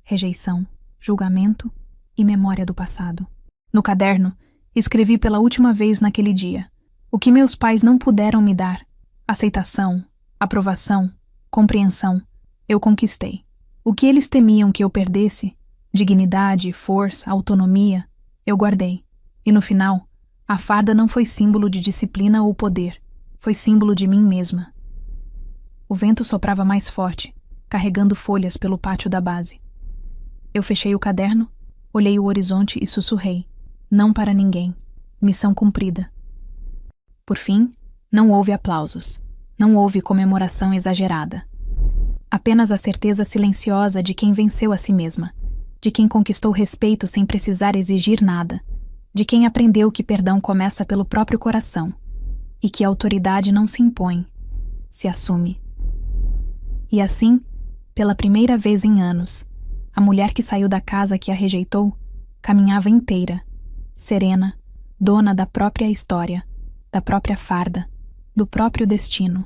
Speaker 1: rejeição, julgamento e memória do passado. No caderno, escrevi pela última vez naquele dia: o que meus pais não puderam me dar, aceitação, aprovação, compreensão, eu conquistei. O que eles temiam que eu perdesse, dignidade, força, autonomia, eu guardei. E no final, a farda não foi símbolo de disciplina ou poder, foi símbolo de mim mesma. O vento soprava mais forte, carregando folhas pelo pátio da base. Eu fechei o caderno, olhei o horizonte e sussurrei: não para ninguém, missão cumprida. Por fim, não houve aplausos, não houve comemoração exagerada. Apenas a certeza silenciosa de quem venceu a si mesma, de quem conquistou respeito sem precisar exigir nada, de quem aprendeu que perdão começa pelo próprio coração e que a autoridade não se impõe, se assume. E assim, pela primeira vez em anos, a mulher que saiu da casa que a rejeitou caminhava inteira, serena, dona da própria história, da própria farda, do próprio destino.